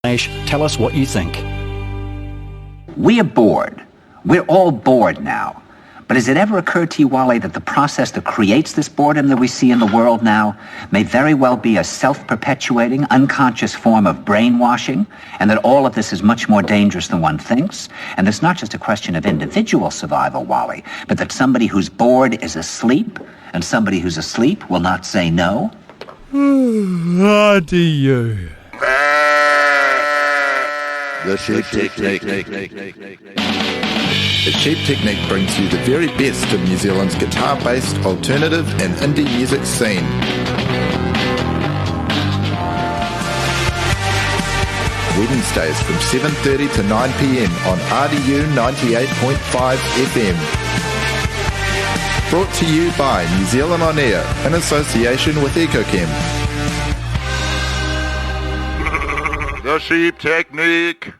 Tell us what you think. We are bored. We're all bored now. But has it ever occurred to you, Wally, that the process that creates this boredom that we see in the world now may very well be a self-perpetuating, unconscious form of brainwashing, and that all of this is much more dangerous than one thinks? And it's not just a question of individual survival, Wally, but that somebody who's bored is asleep, and somebody who's asleep will not say no? RDU. The Sheep Technique. The Sheep Technique brings you the very best of New Zealand's guitar-based alternative and indie music scene. Wednesdays from 7:30 to 9 p.m. on RDU 98.5 FM. Brought to you by New Zealand On Air in association with EcoChem. The Sheep Technique.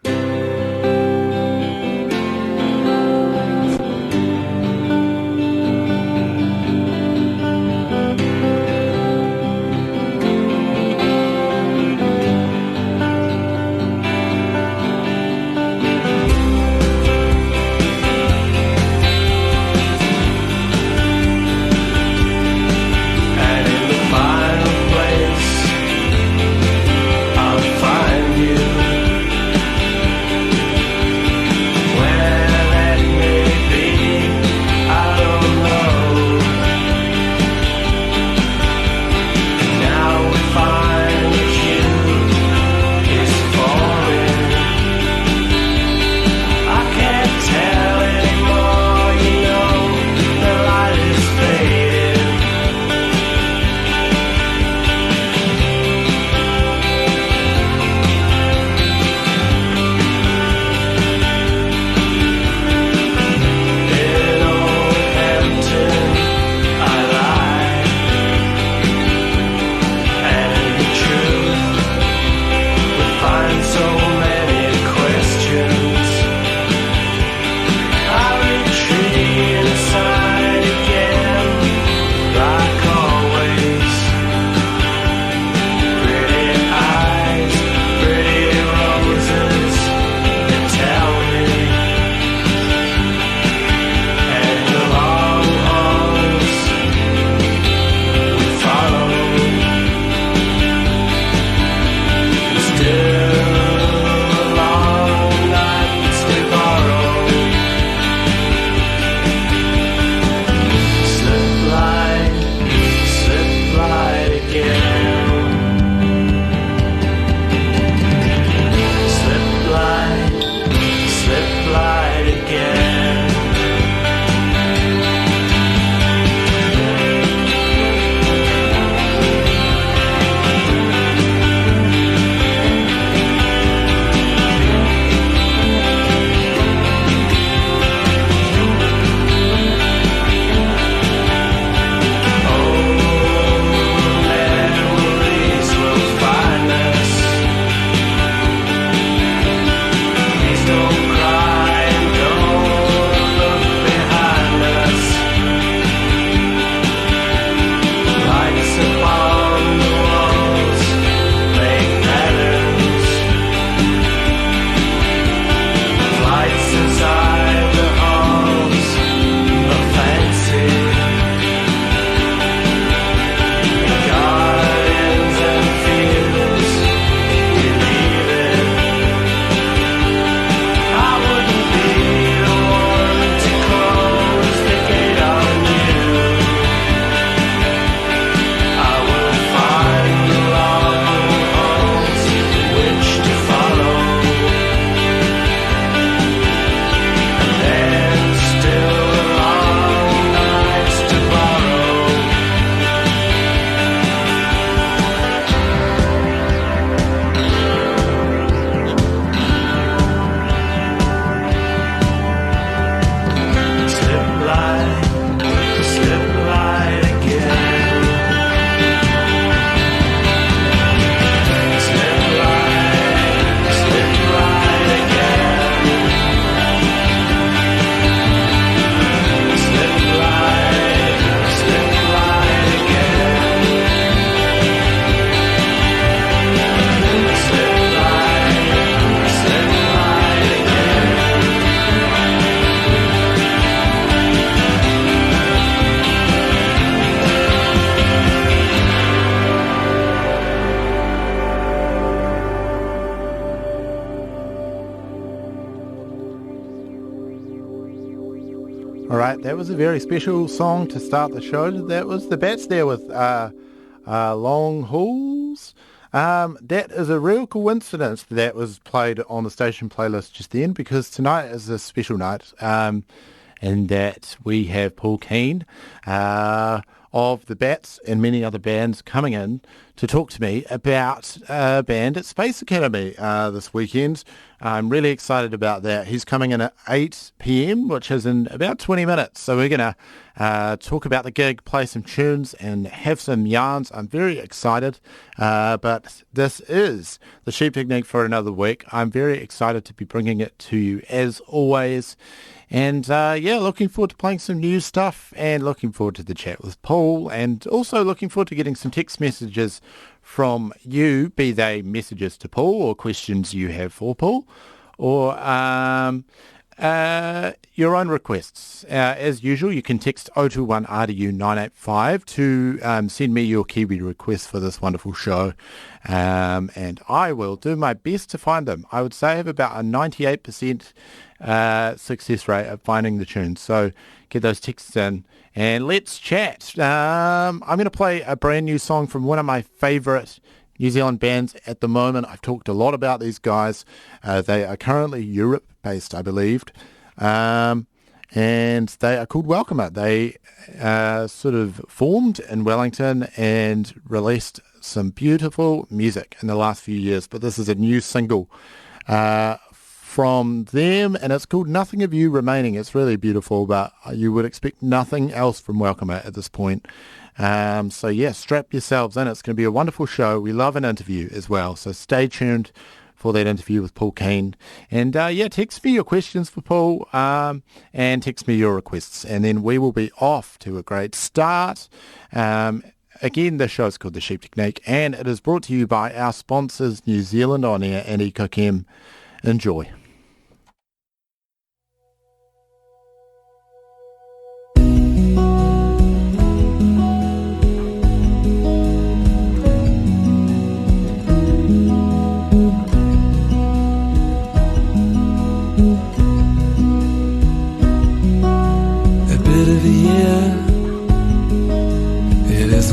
All right, that was a very special song to start the show. That was the Bats there with Long Hauls. That is a real coincidence that was played on the station playlist just then, because tonight is a special night, and that we have Paul Kean of the Bats and many other bands coming in to talk to me about a band at Space Academy this weekend. I'm really excited about that. He's coming in at 8 p.m, which is in about 20 minutes. So we're going to talk about the gig, play some tunes and have some yarns. I'm very excited. But this is the Sheep Technique for another week. I'm very excited to be bringing it to you as always. And looking forward to playing some new stuff and looking forward to the chat with Paul, and also looking forward to getting some text messages from you, be they messages to Paul or questions you have for Paul, or your own requests. As usual, you can text 021 RDU 985 to send me your Kiwi requests for this wonderful show, and I will do my best to find them. I would say I have about a 98% success rate of finding the tunes. So get those texts in and let's chat. I'm going to play a brand new song from one of my favourite New Zealand bands at the moment. I've talked a lot about these guys. They are currently Europe-based, I believed, and they are called Welcomer. They sort of formed in Wellington and released some beautiful music in the last few years, but this is a new single from them, and it's called Nothing of You Remaining. It's really beautiful, but you would expect nothing else from Welcomer at this point. So yeah, strap yourselves in. It's going to be a wonderful show. We love an interview as well, so stay tuned for that interview with Paul Kean. And text me your questions for Paul, and text me your requests, and then we will be off to a great start. Again, the show is called The Sheep Technique, and it is brought to you by our sponsors, New Zealand On Air and EcoChem. Enjoy.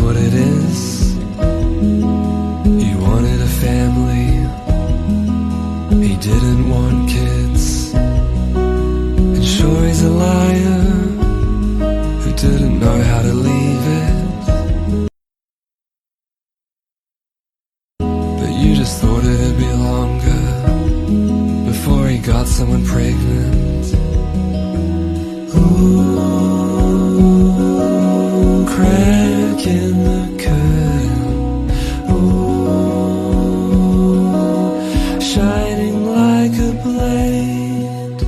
What it is. He wanted a family. He didn't want kids. And sure, he's a liar who didn't know how to leave it. But you just thought it'd be longer before he got someone pregnant. Ooh, crack in the curtain, ooh, shining like a blade,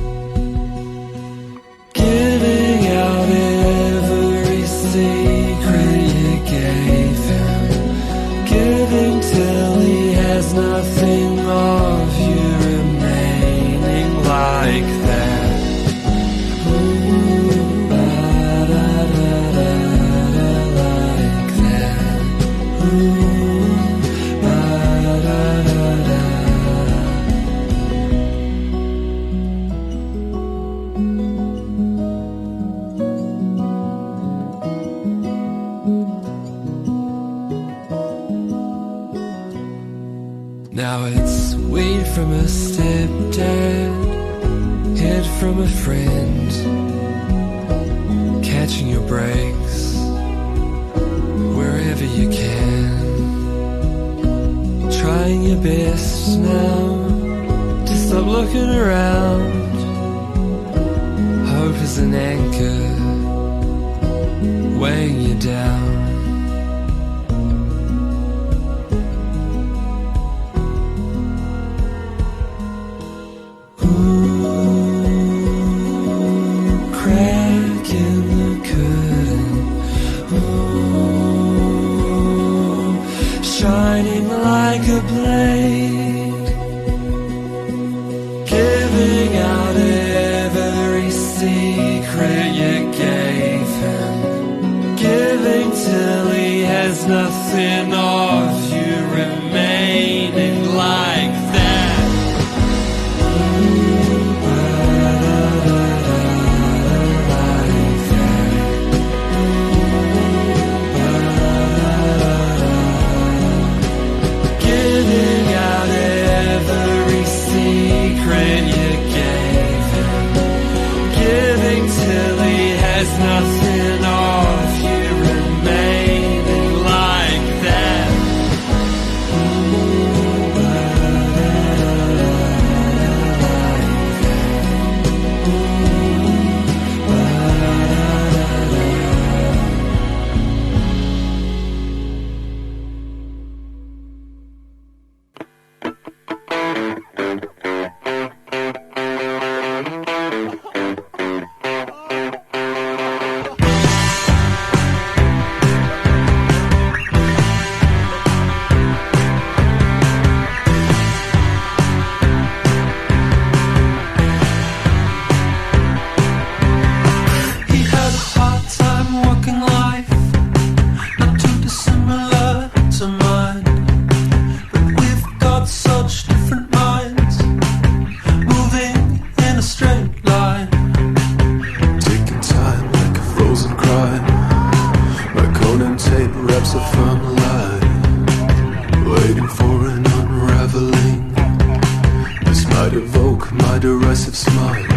giving out every secret you gave him, giving till he has nothing of you remaining like that. Now it's weed from a stepdad, hid from a friend, catching your breaks wherever you can, trying your best now to stop looking around. Hope is an anchor weighing you down. Shining like a blade, giving out every secret you gave him, giving till he has nothing of you remaining like that. Like I'd evoke my derisive smile.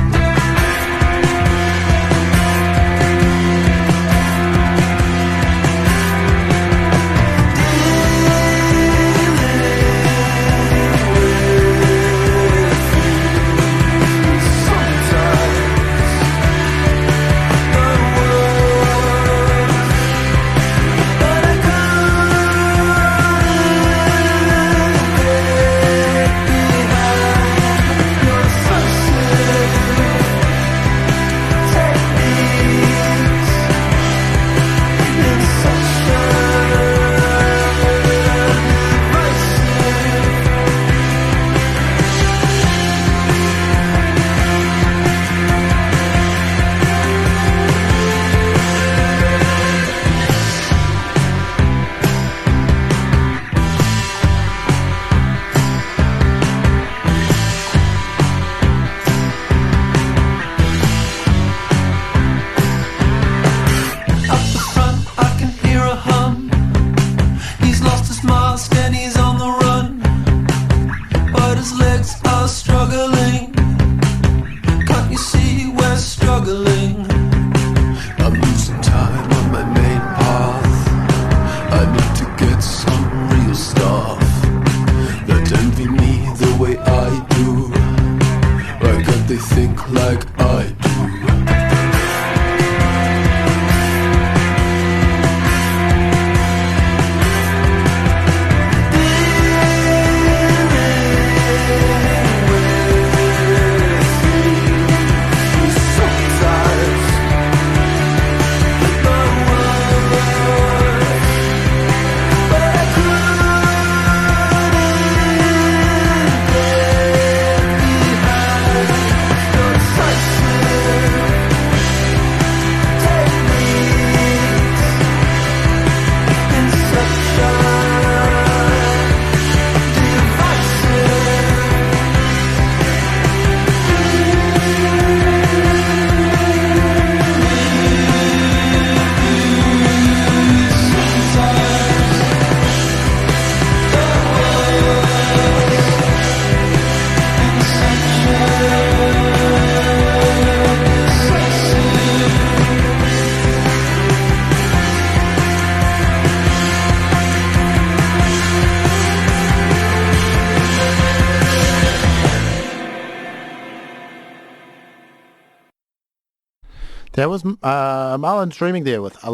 That was Marlon's Dreaming there with a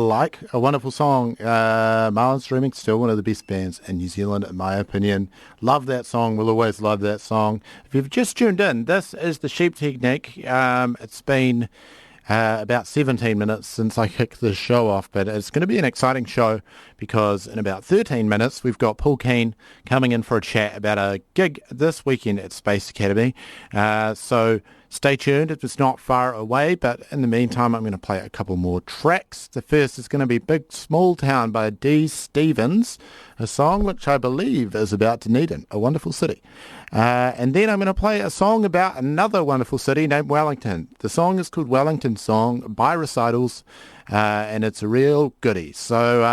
wonderful song. Marlon's Dreaming, still one of the best bands in New Zealand, in my opinion. Love that song. We'll always love that song. If you've just tuned in, this is the Sheep Technique. It's been about 17 minutes since I kicked the show off, but it's going to be an exciting show because in about 13 minutes we've got Paul Kean coming in for a chat about a gig this weekend at Space Academy. So stay tuned. It's not far away, but in the meantime I'm going to play a couple more tracks. The first is going to be Big Small Town by Dee Stevens, a song which I believe is about Dunedin, a wonderful city. And then I'm going to play a song about another wonderful city named Wellington. The song is called Wellington Song by Recitals, and it's a real goodie. So,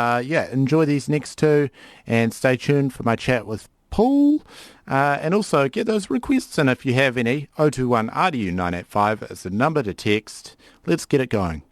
enjoy these next two and stay tuned for my chat with Paul. And also get those requests in if you have any. 021 RDU 985 is the number to text. Let's get it going.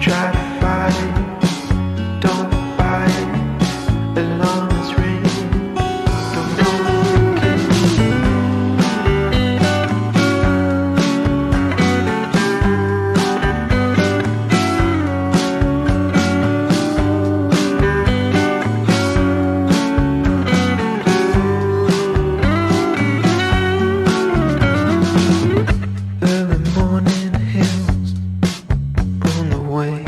Try to fight, don't bite, as long as rain, don't early morning hills blown away.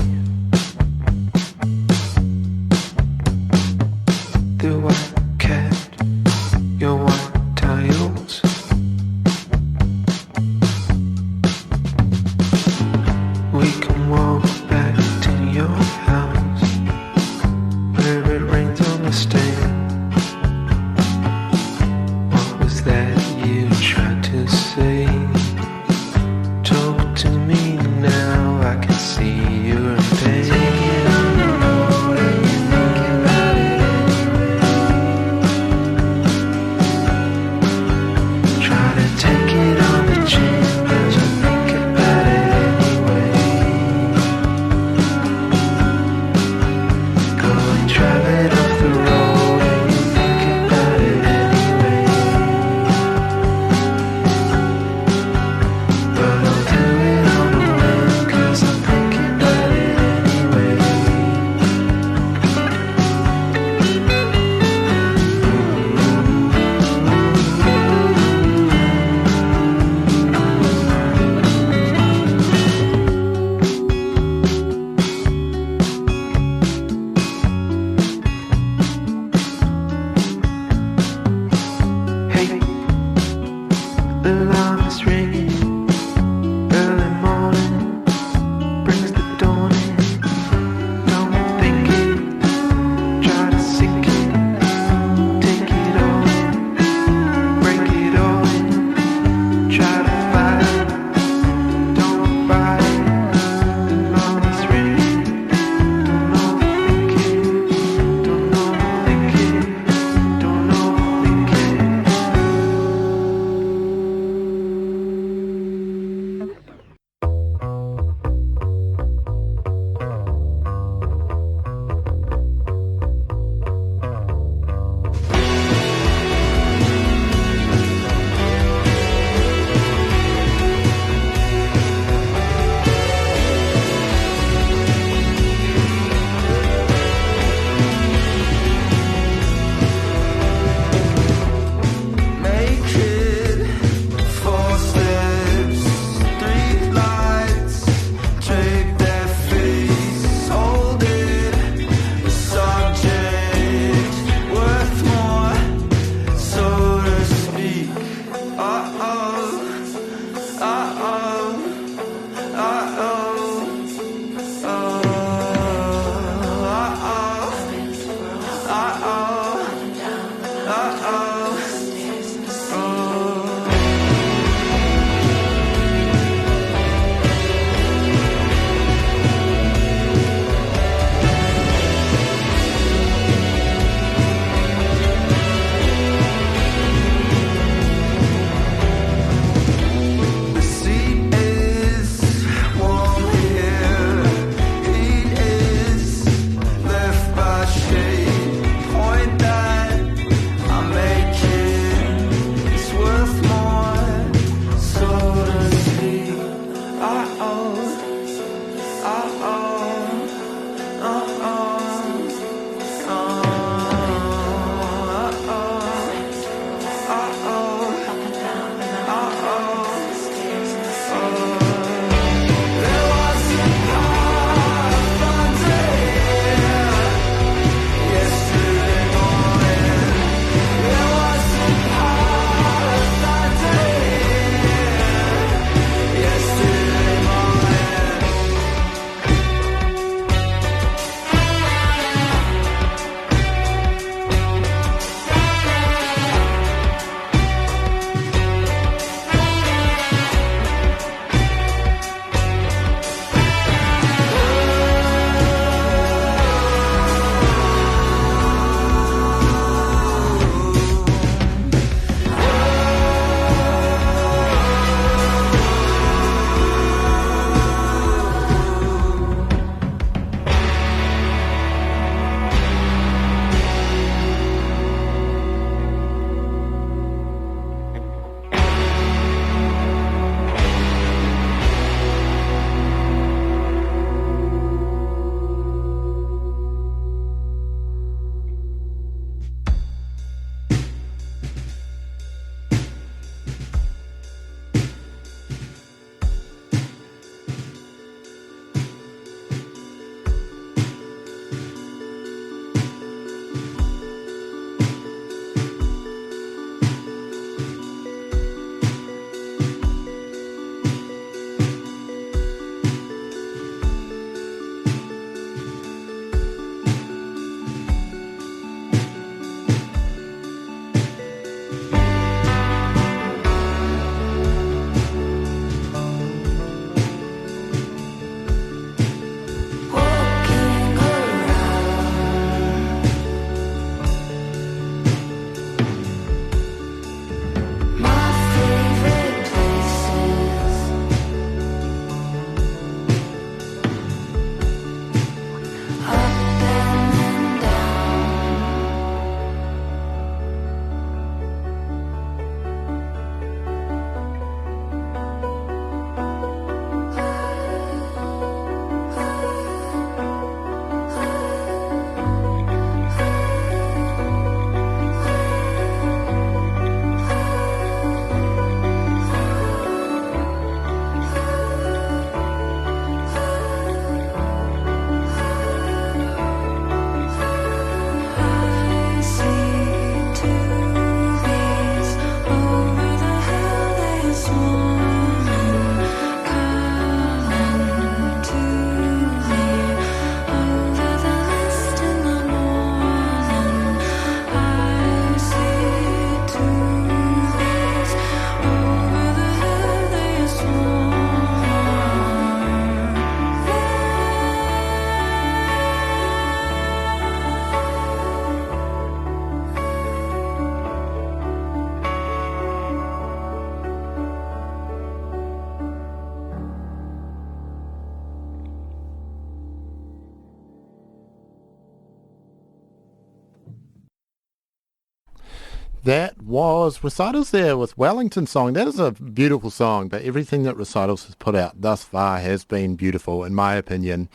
That was Recitals there with Wellington Song. That is a beautiful song, but everything that Recitals has put out thus far has been beautiful, in my opinion.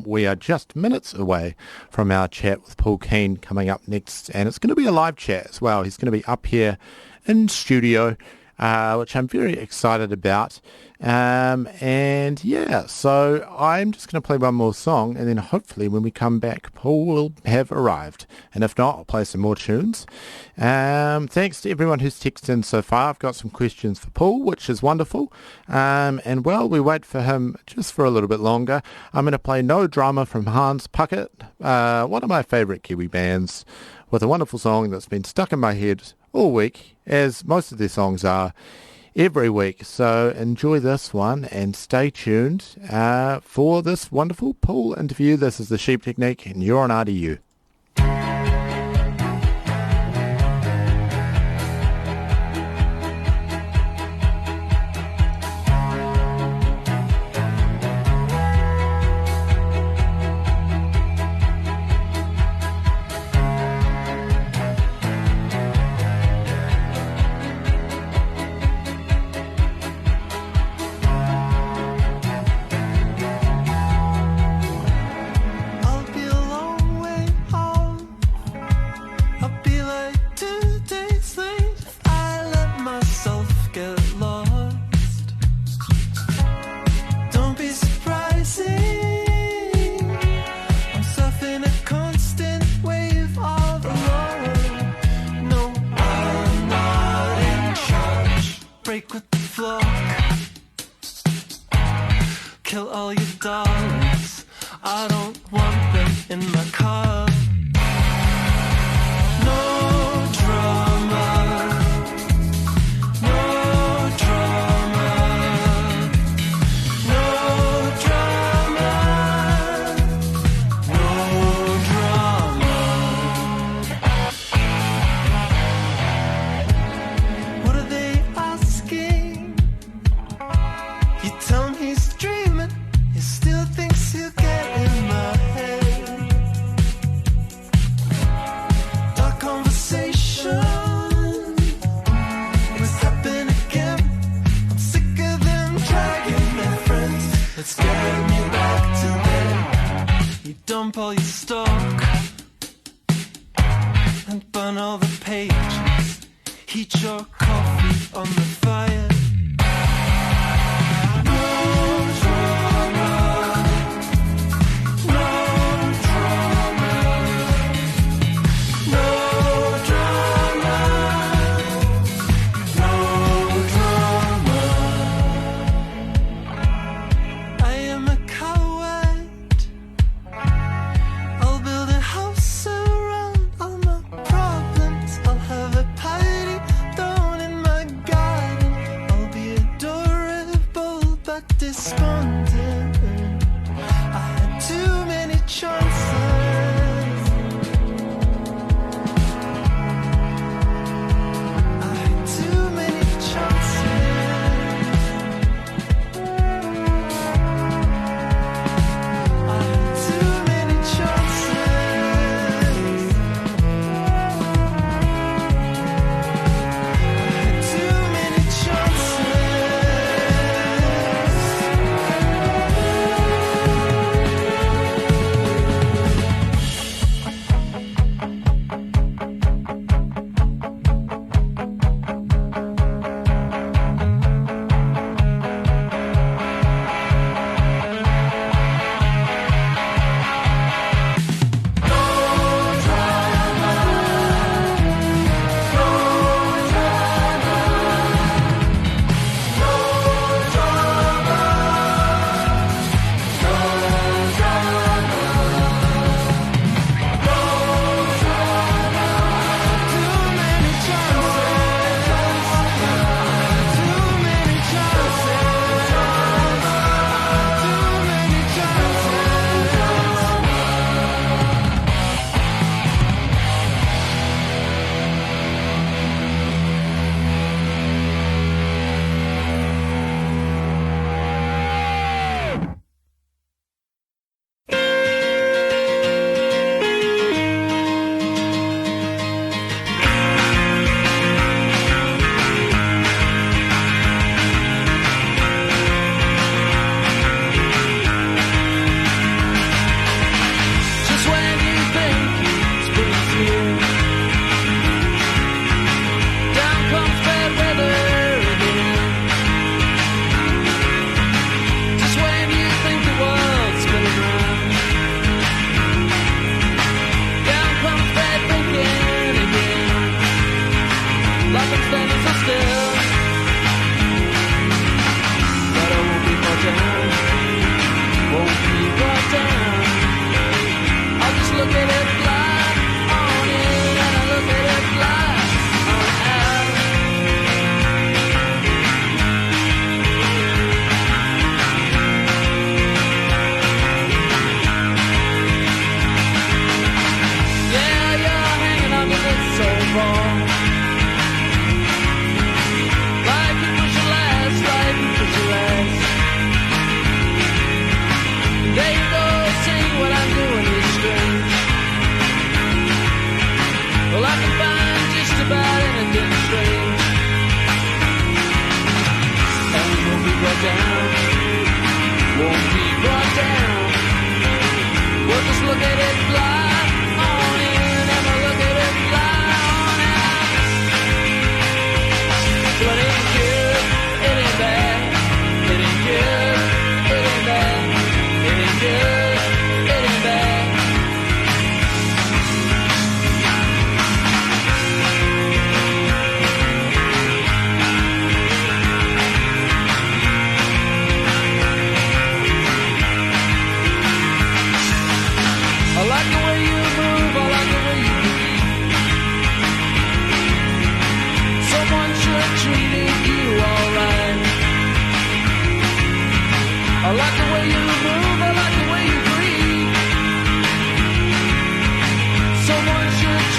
We are just minutes away from our chat with Paul Kean coming up next, and it's going to be a live chat as well. He's going to be up here in studio, which I'm very excited about. And yeah, so I'm just going to play one more song, and then hopefully when we come back, Paul will have arrived. And if not, I'll play some more tunes. Thanks to everyone who's texted in so far. I've got some questions for Paul, which is wonderful. And while we wait for him just for a little bit longer, I'm going to play No Drama from Hans Puckett, one of my favourite Kiwi bands, with a wonderful song that's been stuck in my head all week, as most of their songs are every week. So enjoy this one and stay tuned for this wonderful Paul interview. This is the Sheep Technique, and you're on RDU.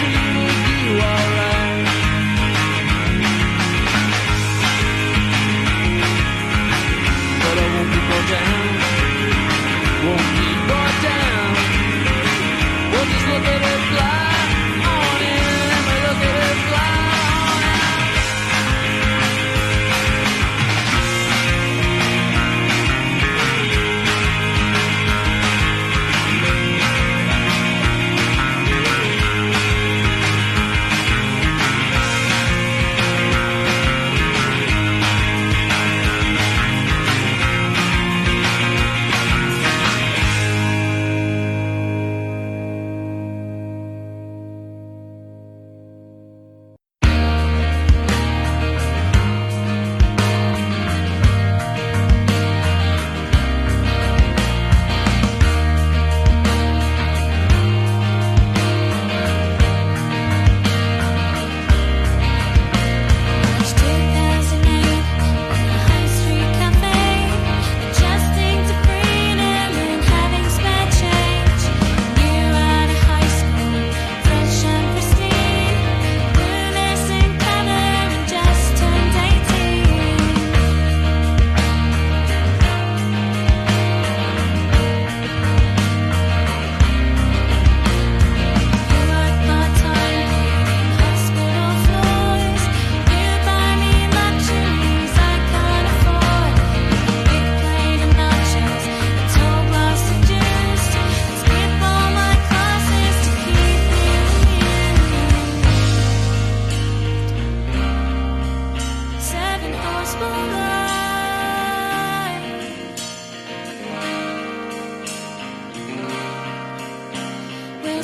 treat you alright. But I won't be brought down. Won't be brought down. We'll just look at it fly on in, and we look at it fly on When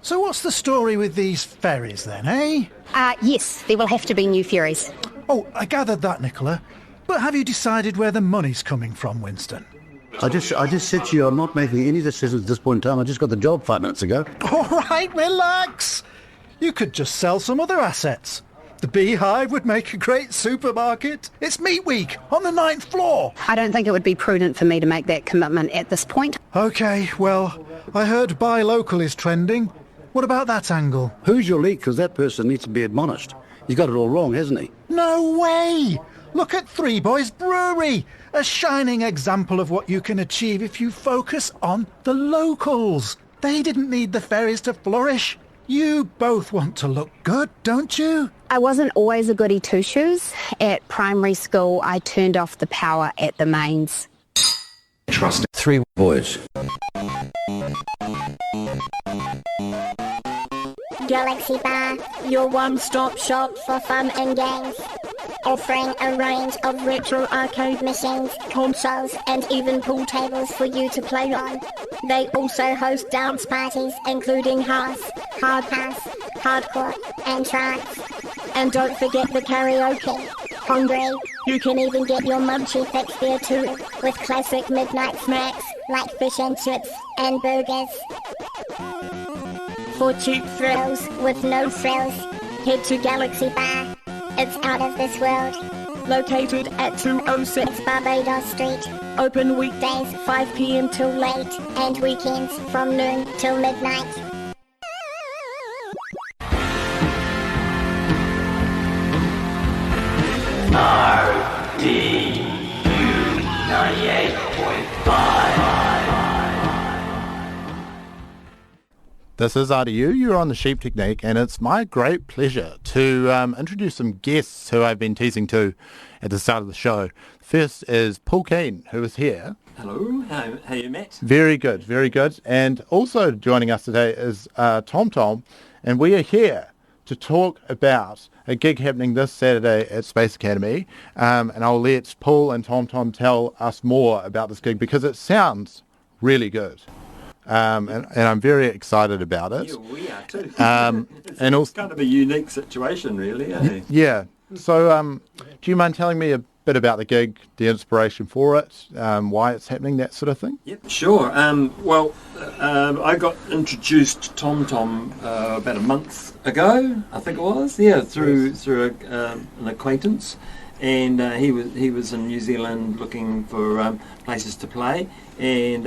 So what's the story with these ferries then, eh? Yes, there will have to be new ferries. Oh, I gathered that, Nicola. But have you decided where the money's coming from, Winston? I just said to you, I'm not making any decisions at this point in time. I just got the job 5 minutes ago. All right, relax. You could just sell some other assets. The Beehive would make a great supermarket. It's Meat Week on the 9th floor. I don't think it would be prudent for me to make that commitment at this point. OK, well, I heard buy local is trending. What about that angle? Who's your leak? Because that person needs to be admonished. He's got it all wrong, hasn't he? No way! Look at Three Boys Brewery, a shining example of what you can achieve if you focus on the locals. They didn't need the ferries to flourish. You both want to look good, don't you? I wasn't always a goody two-shoes. At primary school, I turned off the power at the mains. Trust 3 boys. Galaxy Bar, your one-stop shop for fun and games. Offering a range of retro arcade machines, consoles and even pool tables for you to play on. They also host dance parties including house, hard house, hardcore and trance. And don't forget the karaoke. Hungry? You can even get your munchie fix there too, with classic midnight snacks like fish and chips and burgers. For cheap thrills with no frills, head to Galaxy Bar. It's out of this world. Located at 206 Barbados Street. Open weekdays 5 p.m. till late and weekends from noon till midnight. RDU 98.5. This is RDU, you're on the Sheep Technique, and it's my great pleasure to introduce some guests who I've been teasing to at the start of the show. First is Paul Kean, who is here. Hello, how are you, Matt? Very good, very good. And also joining us today is Tom, and we are here to talk about a gig happening this Saturday at Space Academy, and I'll let Paul and Tom tell us more about this gig because it sounds really good. And I'm very excited about it. Yeah, we are too. And also, it's kind of a unique situation, really, eh? Yeah. So do you mind telling me a bit about the gig, the inspiration for it, why it's happening, that sort of thing? Yep, sure. Well, I got introduced to Tom about a month ago, I think it was, through an acquaintance. And he was in New Zealand looking for places to play, and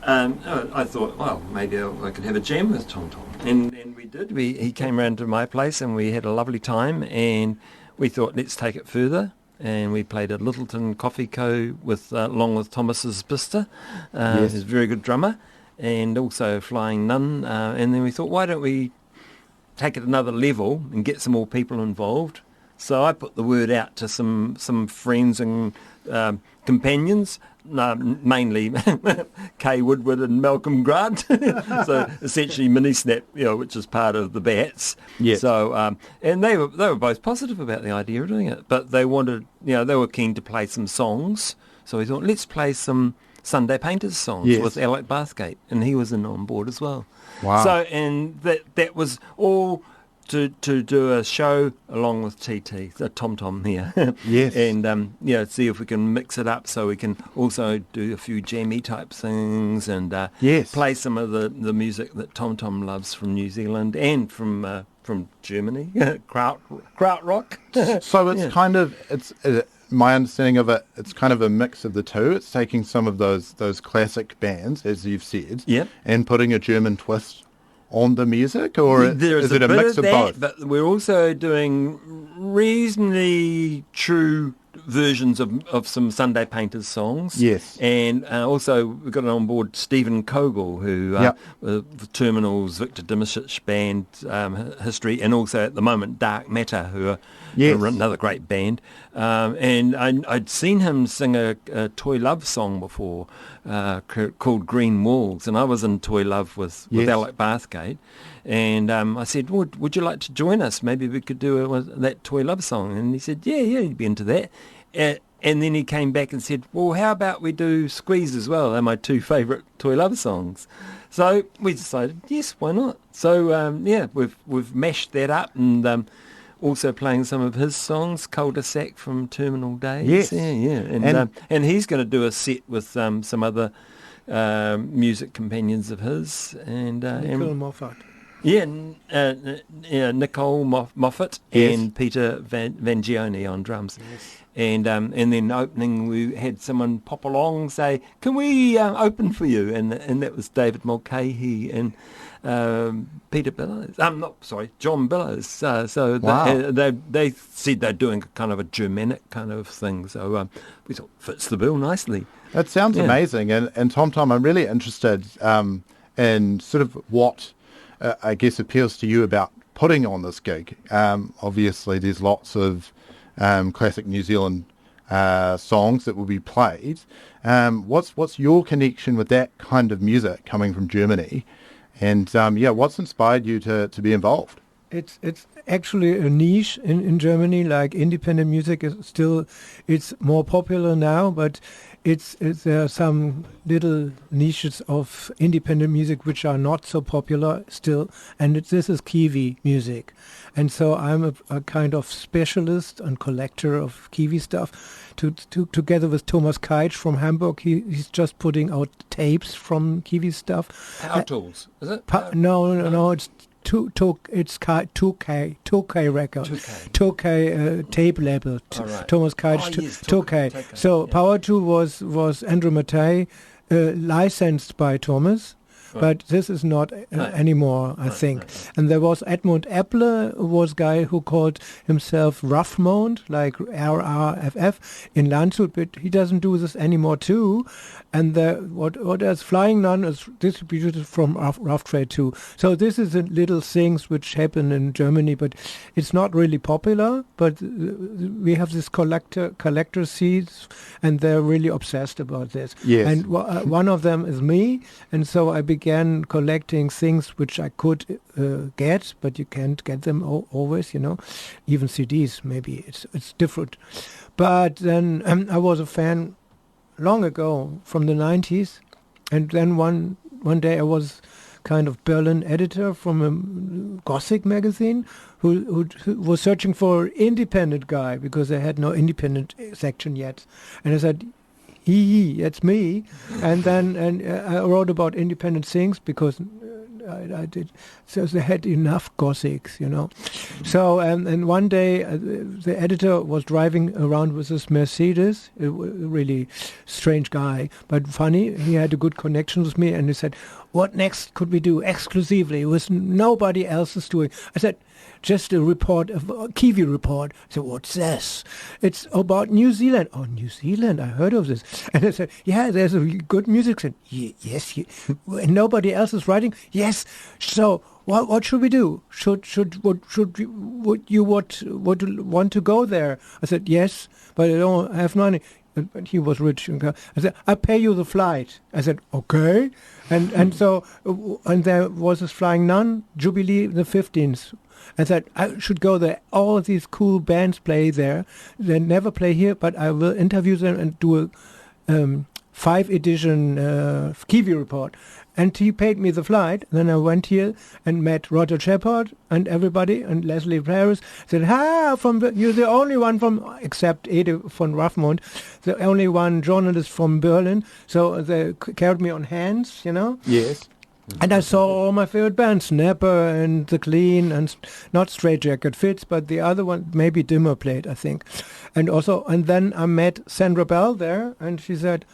I thought, well, maybe I could have a jam with Tom. And we did. He came round to my place and we had a lovely time, and we thought, let's take it further. And we played at Littleton Coffee Co. along with Thomas's Bister, who's a very good drummer, and also Flying Nun. And then we thought, why don't we take it another level and get some more people involved? So I put the word out to some friends and companions, mainly Kay Woodward and Malcolm Grant. So essentially Mini Snap, which is part of the Bats. Yes. So and they were both positive about the idea of doing it, but they wanted, they were keen to play some songs. So we thought, let's play some Sunday Painters songs with Alec Bathgate, and he was on board as well. Wow. So and that was all to do a show along with TT, the Tom here. Yes. And see if we can mix it up so we can also do a few jammy type things and play some of the music that Tom loves from New Zealand and from Germany, Krautrock. So it's kind of, my understanding of it, it's kind of a mix of the two. It's taking some of those classic bands, as you've said, and putting a German twist on the music, or is it a mix of both? But we're also doing reasonably true versions of some Sunday Painters songs. Yes. And also we've got on board Stephen Kogel, who the Terminal's Victor Dimisic band history, and also at the moment Dark Matter, who are another great band. And I'd seen him sing a Toy Love song before called Green Walls, and I was in Toy Love with Alec Bathgate, and I said, would you like to join us? Maybe we could do that Toy Love song. And he said, yeah, he'd be into that. and then he came back and said, well, how about we do Squeeze as well? They're my two favourite Toy Lover songs. So we decided, yes, why not? So, we've mashed that up, and also playing some of his songs, Cul-de-sac from Terminal Days. Yes. Yeah. And he's going to do a set with some other music companions of his. And Nicole Moffat. Yeah, Nicole Moffat Yes. and Peter Vangioni on drums. Yes. And then opening, we had someone pop along and say, can we open for you? And that was David Mulcahy and Peter Billows. John Billows. So Wow. they said they're doing kind of a Germanic kind of thing. So we thought, fits the bill nicely. That sounds Yeah. amazing. And Tom, I'm really interested in sort of what I guess appeals to you about putting on this gig. Obviously, there's lots of classic New Zealand songs that will be played. What's your connection with that kind of music coming from Germany? And what's inspired you to be involved? It's actually a niche in Germany. Like independent music is still, it's more popular now, but there are some little niches of independent music which are not so popular still, and this is Kiwi music. And so I'm a kind of specialist and collector of Kiwi stuff. Together with Thomas Keitsch from Hamburg, he's just putting out tapes from Kiwi stuff. Power Tools, is it? No, it's 2K record. 2K tape label. Right. Thomas Keitsch, yes, 2K. So yeah. Power 2 was Andrew Mattei, licensed by Thomas. Right. But this is not anymore, I think. Right. And there was Edmund Epple, was guy who called himself Ruffmond, like RRFF in Landshut, but he doesn't do this anymore too. And what is Flying Nun is distributed from Rough Trade too. So this is the little things which happen in Germany, but it's not really popular. But we have this collector seeds, and they're really obsessed about this. Yes. And one of them is me, and so I began collecting things which I could get, but you can't get them always, even CDs. Maybe it's different. But then I was a fan long ago from the 90s, and then one day I was kind of Berlin editor from a Gothic magazine who was searching for an independent guy because they had no independent section yet, and I said, that's me. And then I wrote about independent things because I did. So they had enough Gothics, So and one day the editor was driving around with this Mercedes, a really strange guy, but funny. He had a good connection with me, and he said, "What next could we do exclusively with nobody else is doing?" I said, just a report, a Kiwi report. I said, what's this? It's about New Zealand. Oh, New Zealand, I heard of this. And I said, yeah, there's a good music scene. Yes, and nobody else is writing? Yes. So what should we do? Would you want to go there? I said, yes, but I don't have money. But he was rich. I said, I'll pay you the flight. I said, okay. And so there was this Flying Nun, Jubilee the 15th. I said, I should go there. All of these cool bands play there. They never play here, but I will interview them and do a 5-edition Kiwi report. And he paid me the flight. Then I went here and met Roger Shepard and everybody, and Leslie Paris. Said, you're the only one except Ede von Raffmund, the only one journalist from Berlin. So they carried me on hands, Yes. And I saw all my favorite bands, Snapper and The Clean, and not Straight Jacket Fits, but the other one, maybe Dimmer played, I think. And then I met Sandra Bell there, and she said,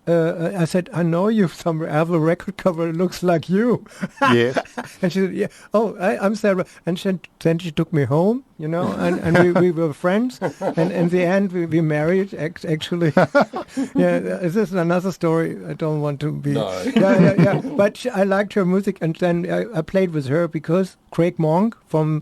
I said, I know you somewhere. I have a record cover that looks like you. Yes. And she said, yeah. Oh, I'm Sarah. And then she took me home, and we were friends. And in the end, we married, actually. Yeah, this is another story. I don't want to be... No. Yeah. But I liked her music, and then I played with her because Craig Monk from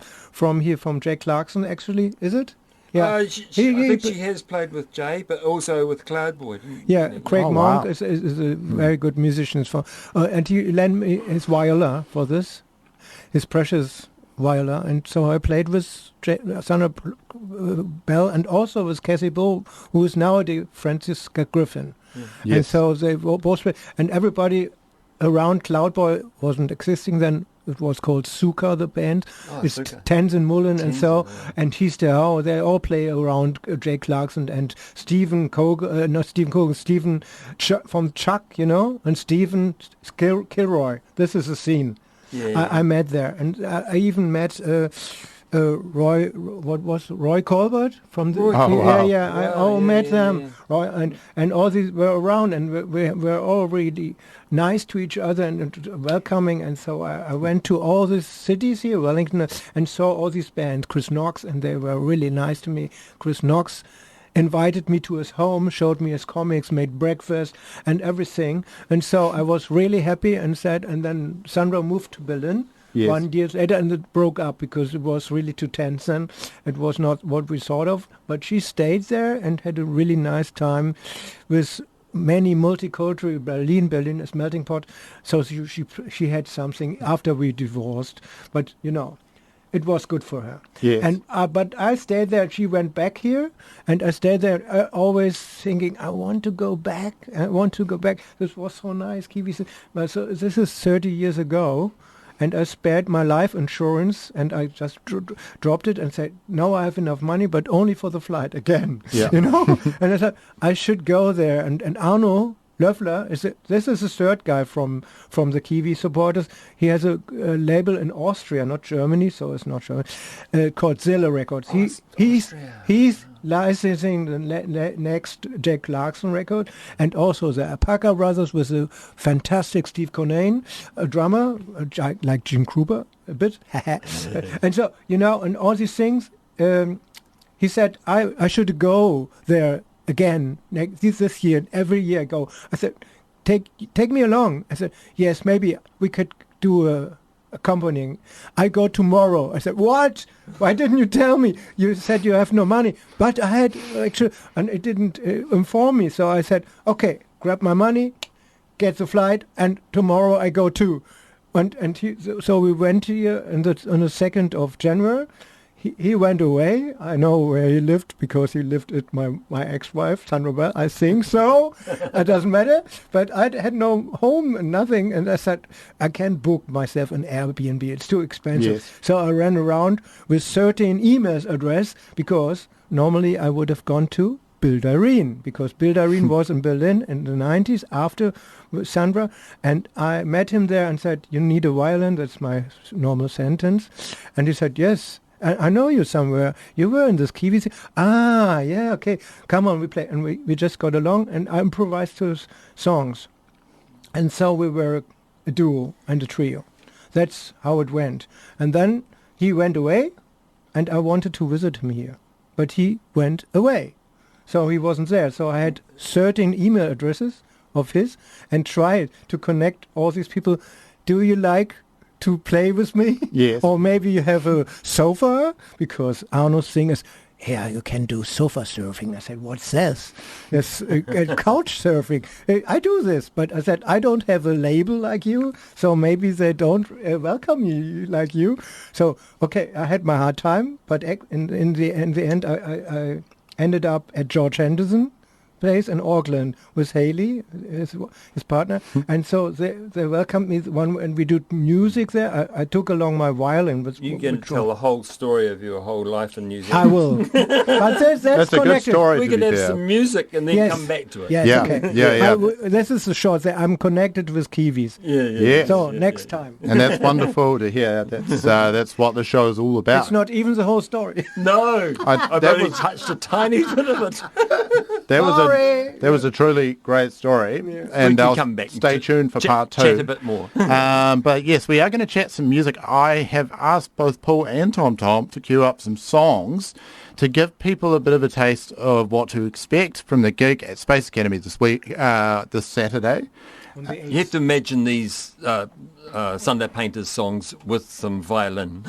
Jay Clarkson, actually, is it? Yeah, I think she has played with Jay, but also with Cloudboy. Yeah, Craig Monk is a very good musician, and he lent me his viola for this, his precious viola, and so I played with Sandra Bell and also with Cassie Bull, who is now the Francisca Griffin. Yes. And so they both played, and everybody around Cloudboy wasn't existing then. It was called Suka, the band. It's Suka. Tenzin Mullen, and so, Tenzin, and he's there. Oh, they all play around Jay Clarkson and Stephen Cogan, not Stephen Cogan, Stephen from Chuck, and Stephen Kilroy. This is a scene. I met there, and I even met Roy. What was Roy Colbert from the? I met them. Yeah. Roy and all these were around, and we were all really nice to each other and welcoming. And so I went to all these cities here, Wellington, and saw all these bands, Chris Knox, and they were really nice to me. Chris Knox invited me to his home, showed me his comics, made breakfast and everything. And so I was really happy and then Sandra moved to Berlin. Yes. 1 year later, and it broke up because it was really too tense then. It was not what we thought of. But she stayed there and had a really nice time with many multicultural Berlin is melting pot. So she had something after we divorced. But, it was good for her. Yes. And but I stayed there. She went back here, and I stayed there always thinking, I want to go back. This was so nice, Kiwi. But so this is 30 years ago. And I spared my life insurance, and I just dropped it and said, no, I have enough money, but only for the flight again. Yeah. And I thought, I should go there. And Arno Löffler, this is the third guy from the Kiwi supporters. He has a label in Austria, not Germany, so it's not German, called Zilla Records. He's licensing the next Jack Clarkson record, and also the Apaka Brothers with a fantastic Steve Conane, a drummer, like Jim Kruger, a bit. And so, and all these things, he said, I should go there again this year. Every year I go. I said, take me along. I said, yes, maybe we could do accompanying. I go tomorrow. I said, what? Why didn't you tell me? You said you have no money. But I had actually, and it didn't inform me. So I said, okay, grab my money, get the flight, and tomorrow I go too. So we went here on the 2nd of January. He went away. I know where he lived because he lived at my ex-wife, Sandra Bell. I think so. It doesn't matter. But I had no home and nothing. And I said, I can't book myself an Airbnb. It's too expensive. Yes. So I ran around with 13 emails address because normally I would have gone to Bill Dyreen, because Bill Dyreen was in Berlin in the 90s after Sandra, and I met him there and said, you need a violin? That's my normal sentence. And he said, yes. I know you somewhere. You were in this Kiwi. Yeah, okay. Come on, we play. And we just got along, and I improvised his songs. And so we were a duo and a trio. That's how it went. And then he went away, and I wanted to visit him here. But he went away. So he wasn't there. So I had 13 email addresses of his and tried to connect all these people. Do you like to play with me? Yes. Or maybe you have a sofa, because Arno's thing is, yeah, you can do sofa surfing. I said, what's this? Yes, couch surfing. I do this, but I said, I don't have a label like you, so maybe they don't welcome you like you. So, okay, I had my hard time, but in the end, I ended up at George Henderson place in Auckland with Haley, his partner, and so they welcomed me and we did music there. I took along my violin. You can tell the whole story of your whole life in New Zealand. I will. But that's a good story. We can have some music and then come back to it. Yes, yeah, okay. yeah. This is the short. I'm connected with Kiwis. Yeah. So next time. And that's wonderful to hear. That's what the show is all about. It's not even the whole story. No, I've only touched a tiny bit of it. That was a truly great story, and I'll come back stay tuned for part 2. Chat a bit more. But yes, we are going to chat some music. I have asked both Paul and Tom to queue up some songs to give people a bit of a taste of what to expect from the gig at Space Academy this Saturday. You have to imagine these Sunday Painters songs with some violin.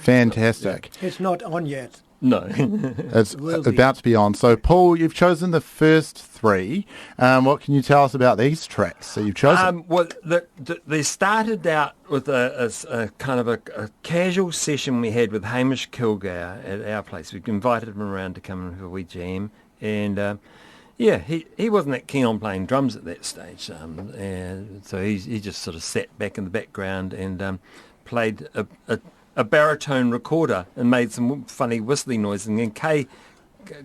Fantastic. It's not on yet. No. It's about to be on. So, Paul, you've chosen the first three. What can you tell us about these tracks that you've chosen? Well, they started out with a kind of a casual session we had with Hamish Kilgour at our place. We invited him around to come and have a wee jam. And, he wasn't that keen on playing drums at that stage. And so he just sort of sat back in the background and played a baritone recorder and made some funny whistling noises. And then Kay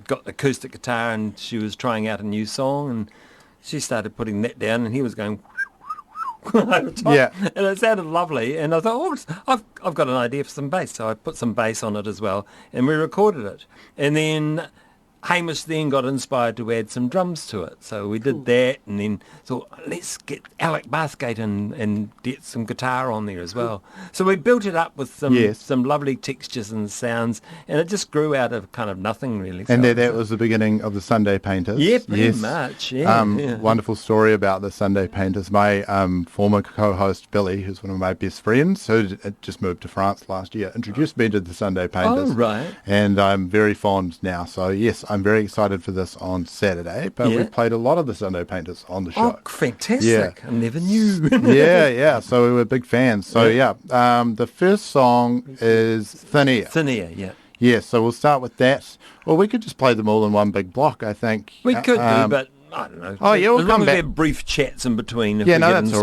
got acoustic guitar and she was trying out a new song and she started putting that down and he was going over top. Yeah. And it sounded lovely. And I thought, I've got an idea for some bass. So I put some bass on it as well and we recorded it. And then Hamish then got inspired to add some drums to it. So we did that and then thought, let's get Alec Bathgate and get some guitar on there as well. So we built it up with some lovely textures and sounds and it just grew out of kind of nothing really. And that was the beginning of the Sunday Painters. Yeah, pretty much. Yeah, Wonderful story about the Sunday Painters. My former co-host Billy, who's one of my best friends, who just moved to France last year, introduced me to the Sunday Painters. Oh, right. And I'm very fond now. So yes, I'm very excited for this on Saturday, but we've played a lot of the Sunday Painters on the show. Oh, fantastic. I never knew. yeah. So we were big fans. So the first song is Thin Air. Thin Air, yeah. Yeah, so we'll start with that. Well, we could just play them all in one big block, I think. We could do, but I don't know. Oh, yeah, we'll come back. We have brief chats in between if we get inspired.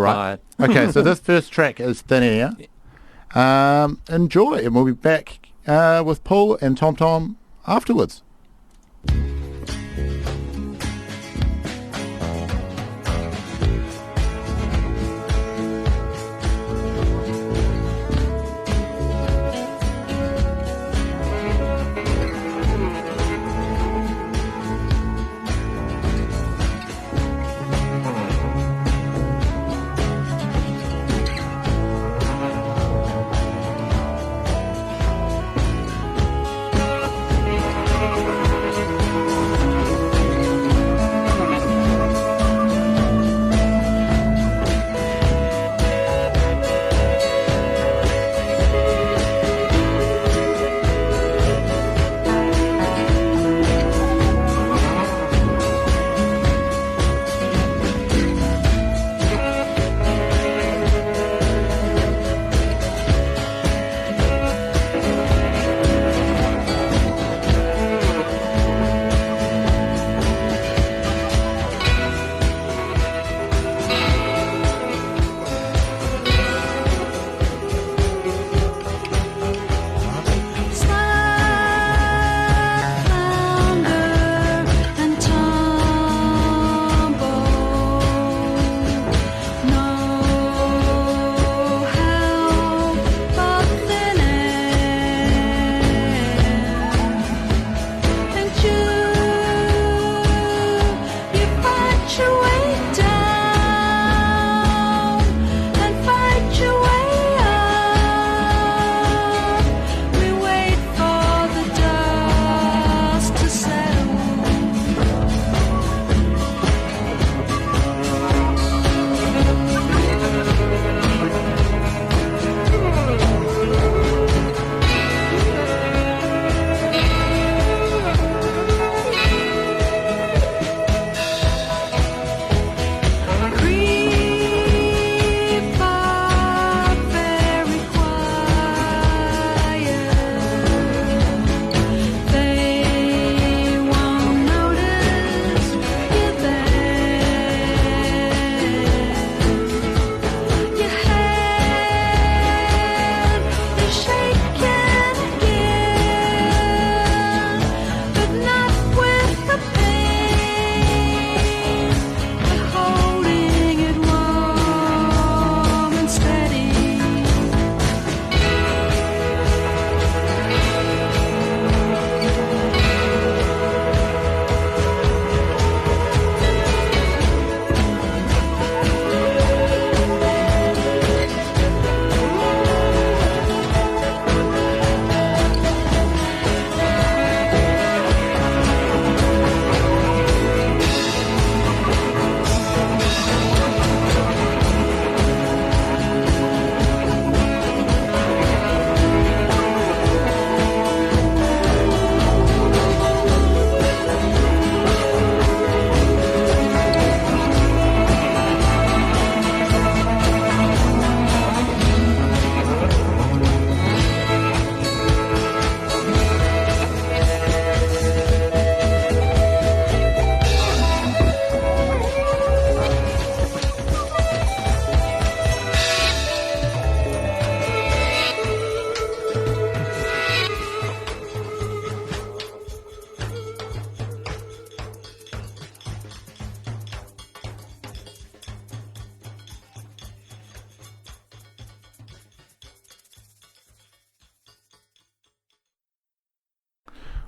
All right. Okay, so this first track is Thin Air. Enjoy, and we'll be back with Paul and Tom Tom afterwards.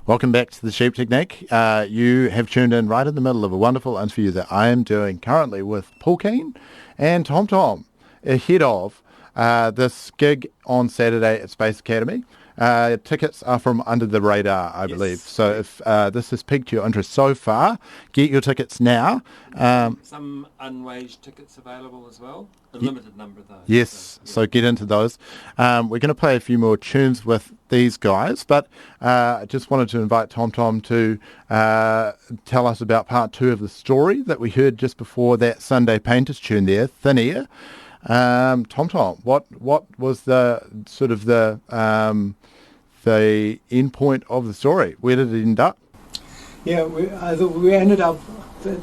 Welcome back to the Sheep Technique. You have tuned in right in the middle of a wonderful interview that I am doing currently with Paul Kean and Tom Tom ahead of this gig on Saturday at Space Academy. Tickets are from Under the Radar, I believe. So if this has piqued your interest so far, get your tickets now. Some unwaged tickets available as well. A limited number of those. Yes, so get into those. We're going to play a few more tunes with these guys, but I just wanted to invite Tom Tom to tell us about part 2 of the story that we heard just before that Sunday Painters tune there, Thin Air. Tom Tom, what was the sort of the end point of the story? Where did it end up? Yeah, we ended up.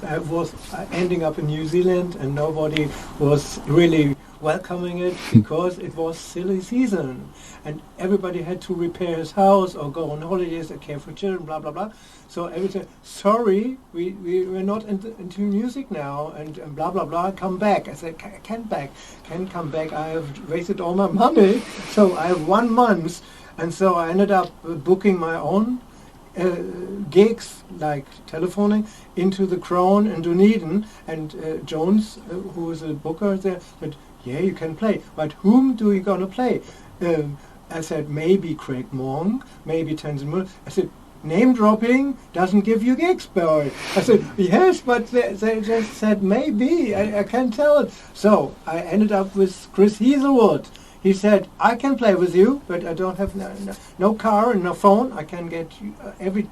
I was ending up in New Zealand, and nobody was really welcoming it because it was silly season, and everybody had to repair his house or go on holidays or care for children, blah blah blah. So everything. Sorry, we're not into music now, and blah blah blah. Come back. I said, can't come back. I have wasted all my money, so I have 1 month, and so I ended up booking my own gigs, like telephoning into the Crown in Dunedin, and Jones, who is a booker there, said, yeah, you can play, but whom do you gonna play? I said, maybe Craig Monk, maybe Tenzin Muller. I said, name dropping doesn't give you gigs, boy. I said, yes, but they just said maybe, I can't tell it. So I ended up with Chris Hazelwood. He said, I can play with you, but I don't have no car and no phone. I can get you, every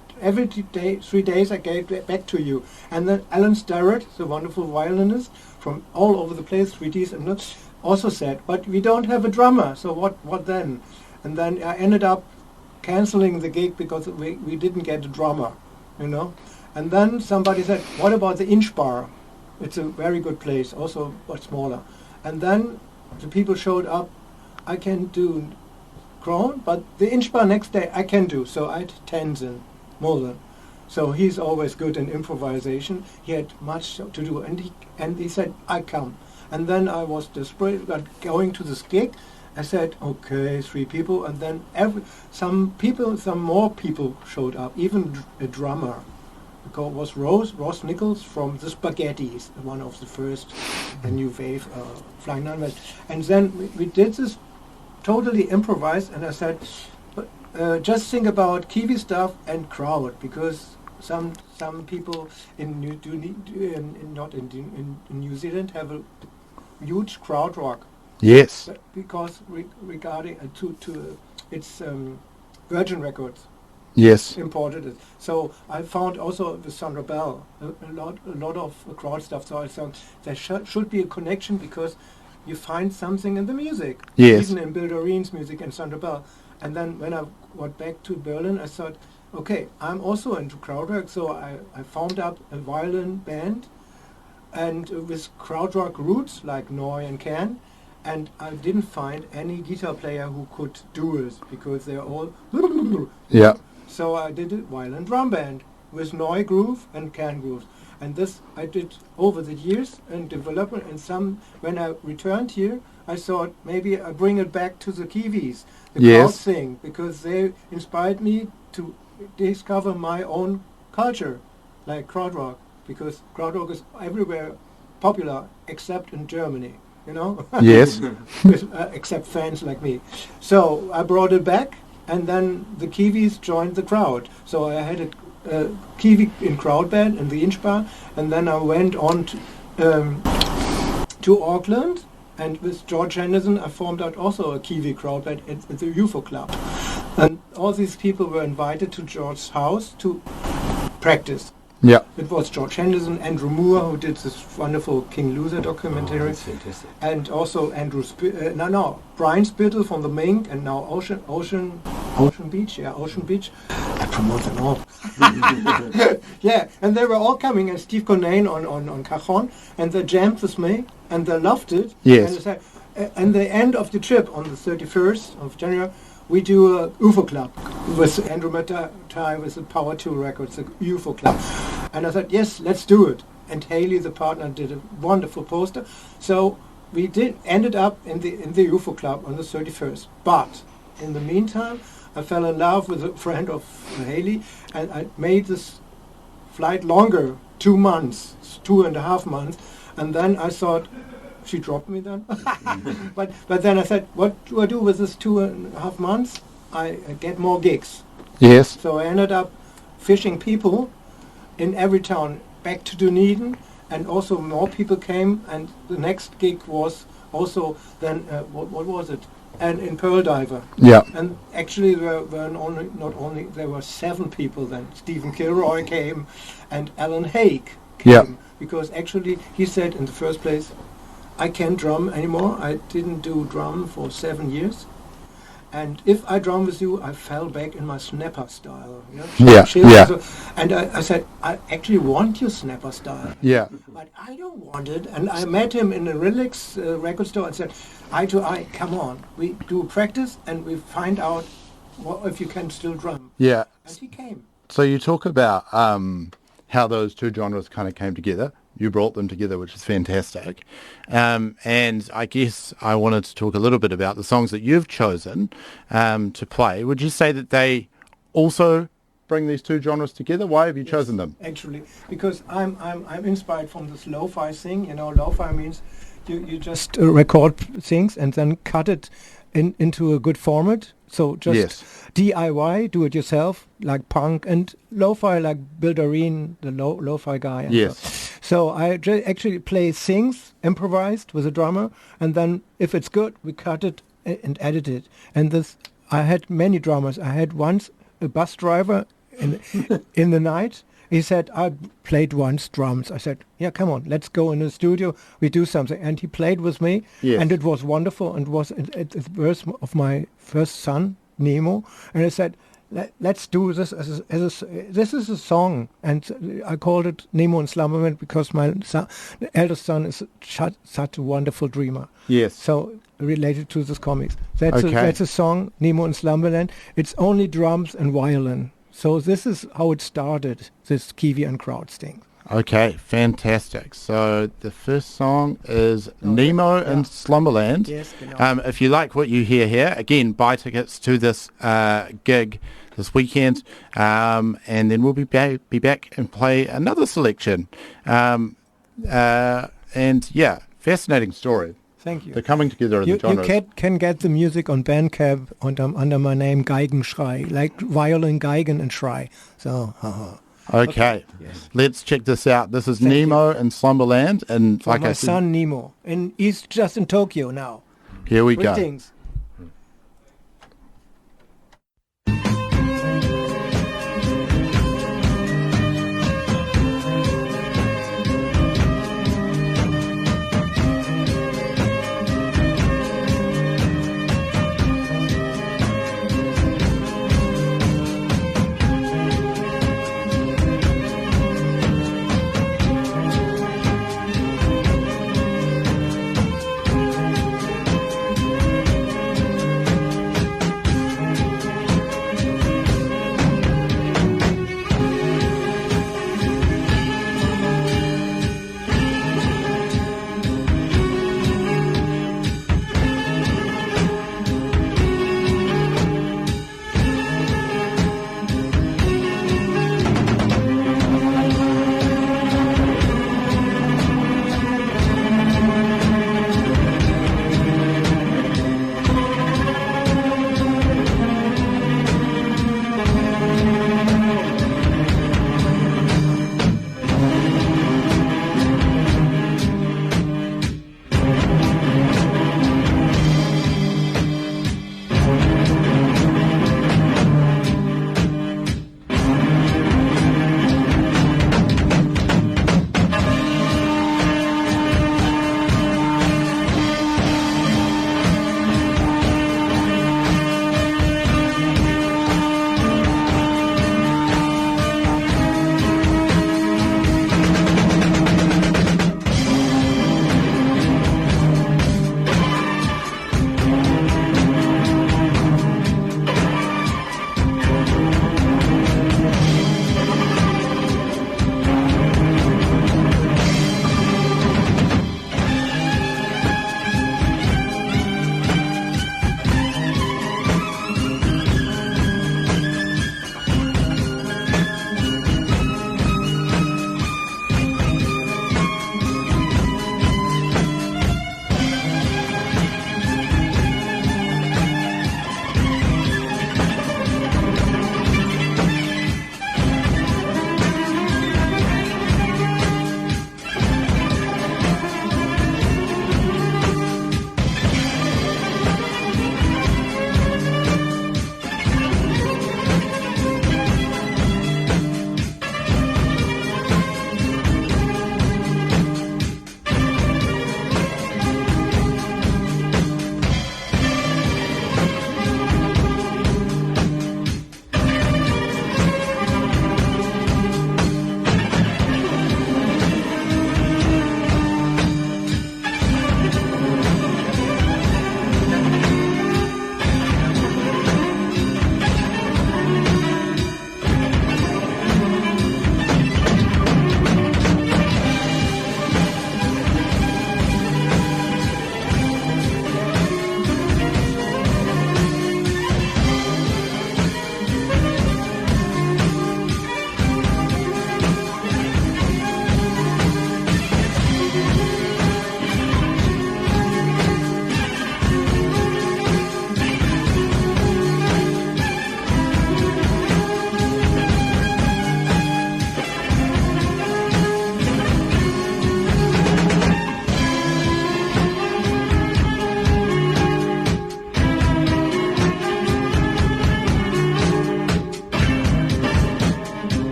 day, 3 days I get back to you. And then Alan Starrett, the wonderful violinist from all over the place, 3Ds and notes, also said, but we don't have a drummer, so what then? And then I ended up canceling the gig because we didn't get a drummer, you know. And then somebody said, what about the Inch Bar? It's a very good place, also but smaller. And then the people showed up. I can do Crown, but the Inch Bar next day I can do. So I had Tenzin Muller. So he's always good in improvisation. He had much to do, and he said, I come. And then I was desperate about going to this gig. I said, okay, 3 people, and then some more people showed up, even a drummer. Because it was Ross Nichols from the Spaghettis, one of the first new wave Flying Nun. And then we did this totally improvised, and I said, just think about Kiwi stuff and crowd, because some people in New Zealand have a huge crowd rock. Yes. Because regarding it's Virgin Records. Yes. Imported it. So I found also with Sandra Bell a lot of crowd stuff. So I thought there should be a connection, because you find something in the music. Yes. Even in Bill Doreen's music and Sandra Bell. And then when I went back to Berlin, I thought, okay, I'm also into crowd rock. So I found up a violin band, and with crowd rock roots like Noy and Kean. And I didn't find any guitar player who could do it, because they're all yeah. So I did a violin drum band with Noy groove and Kean grooves. And this I did over the years and development. And when I returned here, I thought maybe I bring it back to the Kiwis, the crowd thing, because they inspired me to discover my own culture, like crowd rock, because crowd rock is everywhere popular except in Germany. You know? Yes. Except fans like me. So I brought it back, and then the Kiwis joined the crowd. So I had a Kiwi in crowd band in the Inch Bar, and then I went on to Auckland, and with George Henderson I formed out also a Kiwi crowd band at the UFO Club. And all these people were invited to George's house to practice. Yeah. It was George Henderson, Andrew Moore, who did this wonderful King Loser documentary. Oh, that's fantastic. And also Brian Spittle from the Mink, and now Ocean Beach. Yeah, Ocean Beach. I promote them all. Yeah, and they were all coming, and Steve Conane on cajon, and they jammed with me, and they loved it. Yes. And the end of the trip, on the 31st of January, we do a UFO Club with Andrew Matai with the Power 2 Records, the UFO Club. And I thought, yes, let's do it. And Haley, the partner, did a wonderful poster. So we ended up in the UFO Club on the 31st. But in the meantime, I fell in love with a friend of Haley, and I made this flight longer, 2 months, 2.5 months, and then I thought, she dropped me then. but then I said, what do I do with this 2.5 months? I get more gigs. Yes. So I ended up fishing people in every town, back to Dunedin, and also more people came, and the next gig was also then, what was it? And in Pearl Diver. Yeah. And actually there were 7 people then. Stephen Kilroy came, and Alan Haig came. Yeah. Because actually he said in the first place, I can't drum anymore. I didn't do drum for 7 years. And if I drum with you, I fell back in my snapper style. You know, Yeah, yeah. So, and I said, I actually want your snapper style. Yeah. But I don't want it. And I met him in a Relax record store and said, eye to eye, come on. We do practice and we find out if you can still drum. Yeah. And he came. So you talk about how those two genres kind of came together. You brought them together, which is fantastic. And I guess I wanted to talk a little bit about the songs that you've chosen to play. Would you say that they also bring these two genres together? Why have you chosen them? Actually, because I'm inspired from this lo-fi thing. You know, lo-fi means you just record things and then cut it into a good format. So just DIY, do it yourself, like punk, and lo-fi, like Bill Doreen, the lo-fi guy. And so I actually play things improvised with a drummer, and then if it's good, we cut it and edit it. And this, I had many drummers. I had once a bus driver in the night. He said, I played once drums. I said, yeah, come on, let's go in the studio. We do something. And he played with me, and it was wonderful. And it was at the birth of my first son, Nemo. And I said, let's do this this is a song. And I called it Nemo and Slumberland because my the eldest son is such a wonderful dreamer. Yes. So related to this comics. That's a song, Nemo and Slumberland. It's only drums and violin. So this is how it started, this Kiwi and Krauts thing. Okay, fantastic. So the first song is Nemo in Slumberland. Yes, if you like what you hear here, again, buy tickets to this gig this weekend, and then we'll be back and play another selection. And yeah, fascinating story. Thank you. The coming together of the genres. You can get the music on Bandcamp under my name Geigenschrey, like violin, Geigen, and Schrei. So, Okay. Yes. Let's check this out. This is Nemo in Slumberland, and for like my I said, son Nemo, and he's just in Tokyo now. Here we go. Greetings.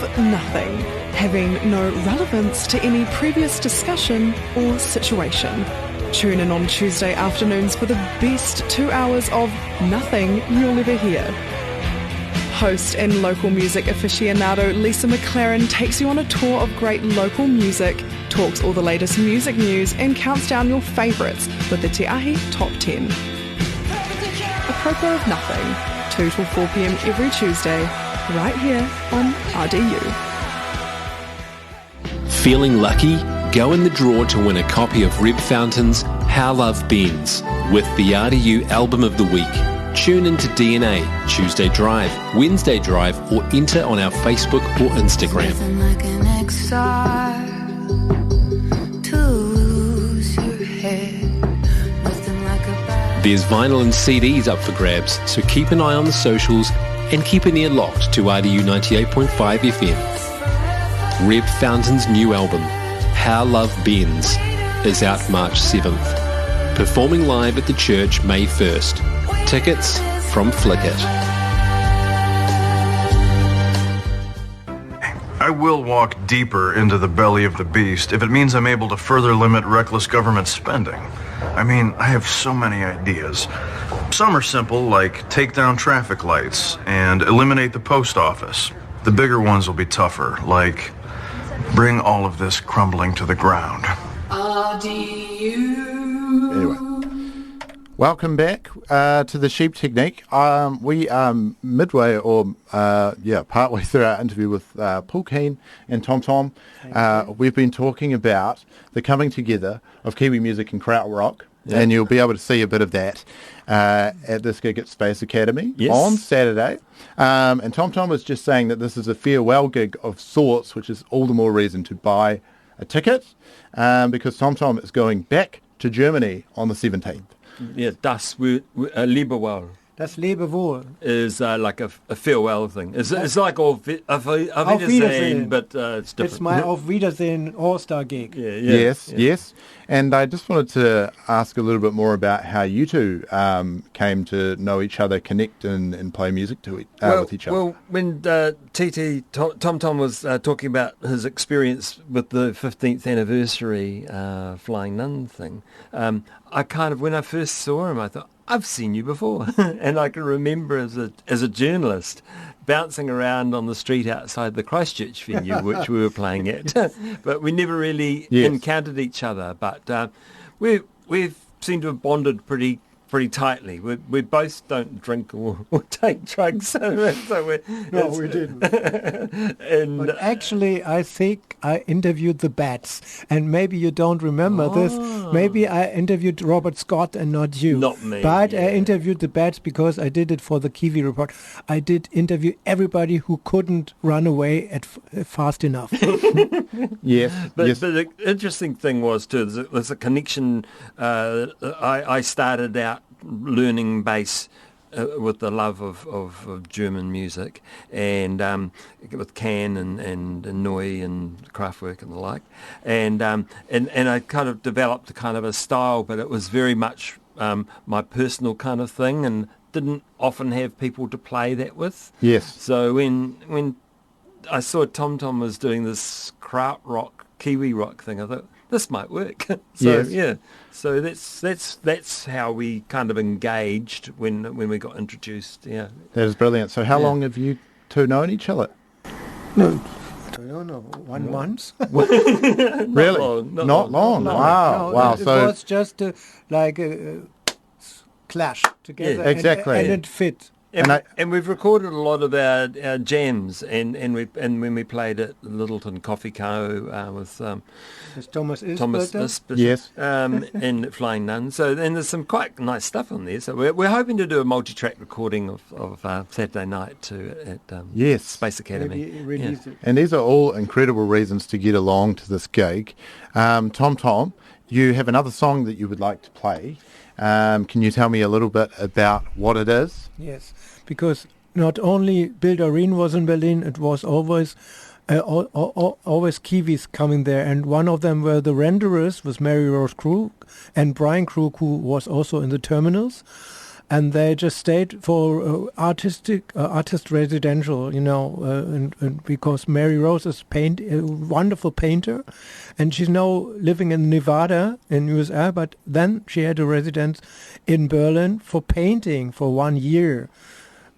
of nothing, having no relevance to any previous discussion or situation. Tune in on Tuesday afternoons for the best 2 hours of nothing you'll ever hear. Host and local music aficionado Lisa McLaren takes you on a tour of great local music, talks all the latest music news and counts down your favourites with the Te Ahi Top 10. Apropos of nothing, 2 till 4 p.m. every Tuesday, right here on RDU. Feeling lucky? Go in the draw to win a copy of Reb Fountain's How Love Bends with the RDU Album of the Week. Tune into DNA, Tuesday Drive, Wednesday Drive, or enter on our Facebook or Instagram. There's vinyl and CDs up for grabs, so keep an eye on the socials and keep an ear locked to RDU 98.5 FM. Reb Fountain's new album, How Love Bends, is out March 7th. Performing live at the church May 1st. Tickets from Flickr. I will walk deeper into the belly of the beast if it means I'm able to further limit reckless government spending. I mean, I have so many ideas. Some are simple, like take down traffic lights and eliminate the post office. The bigger ones will be tougher, like bring all of this crumbling to the ground. Anyway. Welcome back to the Sheep Technique. We are midway or partway through our interview with Paul Kean and Tom Tom. We've been talking about the coming together of Kiwi music and krautrock, and you'll be able to see a bit of that at this gig at Space Academy on Saturday. And Tom Tom was just saying that this is a farewell gig of sorts, which is all the more reason to buy a ticket because Tom Tom is going back to Germany on the 17th. Yeah, das Liebewohl. Das Lebewohl Is like a farewell thing. It's like Auf Wiedersehen, but it's different. It's my Auf Wiedersehen All-Star gig. Yes. And I just wanted to ask a little bit more about how you two came to know each other, connect and play music with each other. Well, when Tom was talking about his experience with the 15th anniversary Flying Nun thing, I kind of, when I first saw him, I thought, I've seen you before. And I can remember as a journalist bouncing around on the street outside the Christchurch venue, which we were playing at. But we never really encountered each other. But we've seemed to have bonded pretty tightly. We both don't drink or take drugs, so we didn't. But actually, I think I interviewed the Bats, and maybe you don't remember this. Maybe I interviewed Robert Scott and not you. Not me. But I interviewed the Bats because I did it for the Kiwi Report. I did interview everybody who couldn't run away fast enough. Yes. But the interesting thing was too, there's a connection. I started out learning bass with the love of German music, and with Kean and Neu and Kraftwerk and the like, and I kind of developed a kind of a style, but it was very much my personal kind of thing, and didn't often have people to play that with. Yes. So when I saw Tom Tom was doing this krautrock, Kiwi rock thing, I thought, this might work. So that's how we kind of engaged when we got introduced. Yeah, that is brilliant. So how long have you two known each other? No, I don't know. 1 month. Really? Not long. Wow. Wow. It was just like a clash together. Exactly. And it fit. And we've recorded a lot of our jams, and when we played at Littleton Coffee Co. with Thomas Isbert, yes, and Flying Nun. So then there's some quite nice stuff on there. So we're hoping to do a multi-track recording of Saturday night at Space Academy. Release it. And these are all incredible reasons to get along to this gig. Tom, you have another song that you would like to play. Can you tell me a little bit about what it is? Yes, because not only Bill Doreen was in Berlin, it was always Kiwis coming there, and one of them were the Renderers with Mary Rose Krug and Brian Krug, who was also in the Terminals. and they just stayed for artist residential, and because Mary Rose is a wonderful painter, and she's now living in Nevada in USA, but then she had a residence in Berlin for painting for 1 year.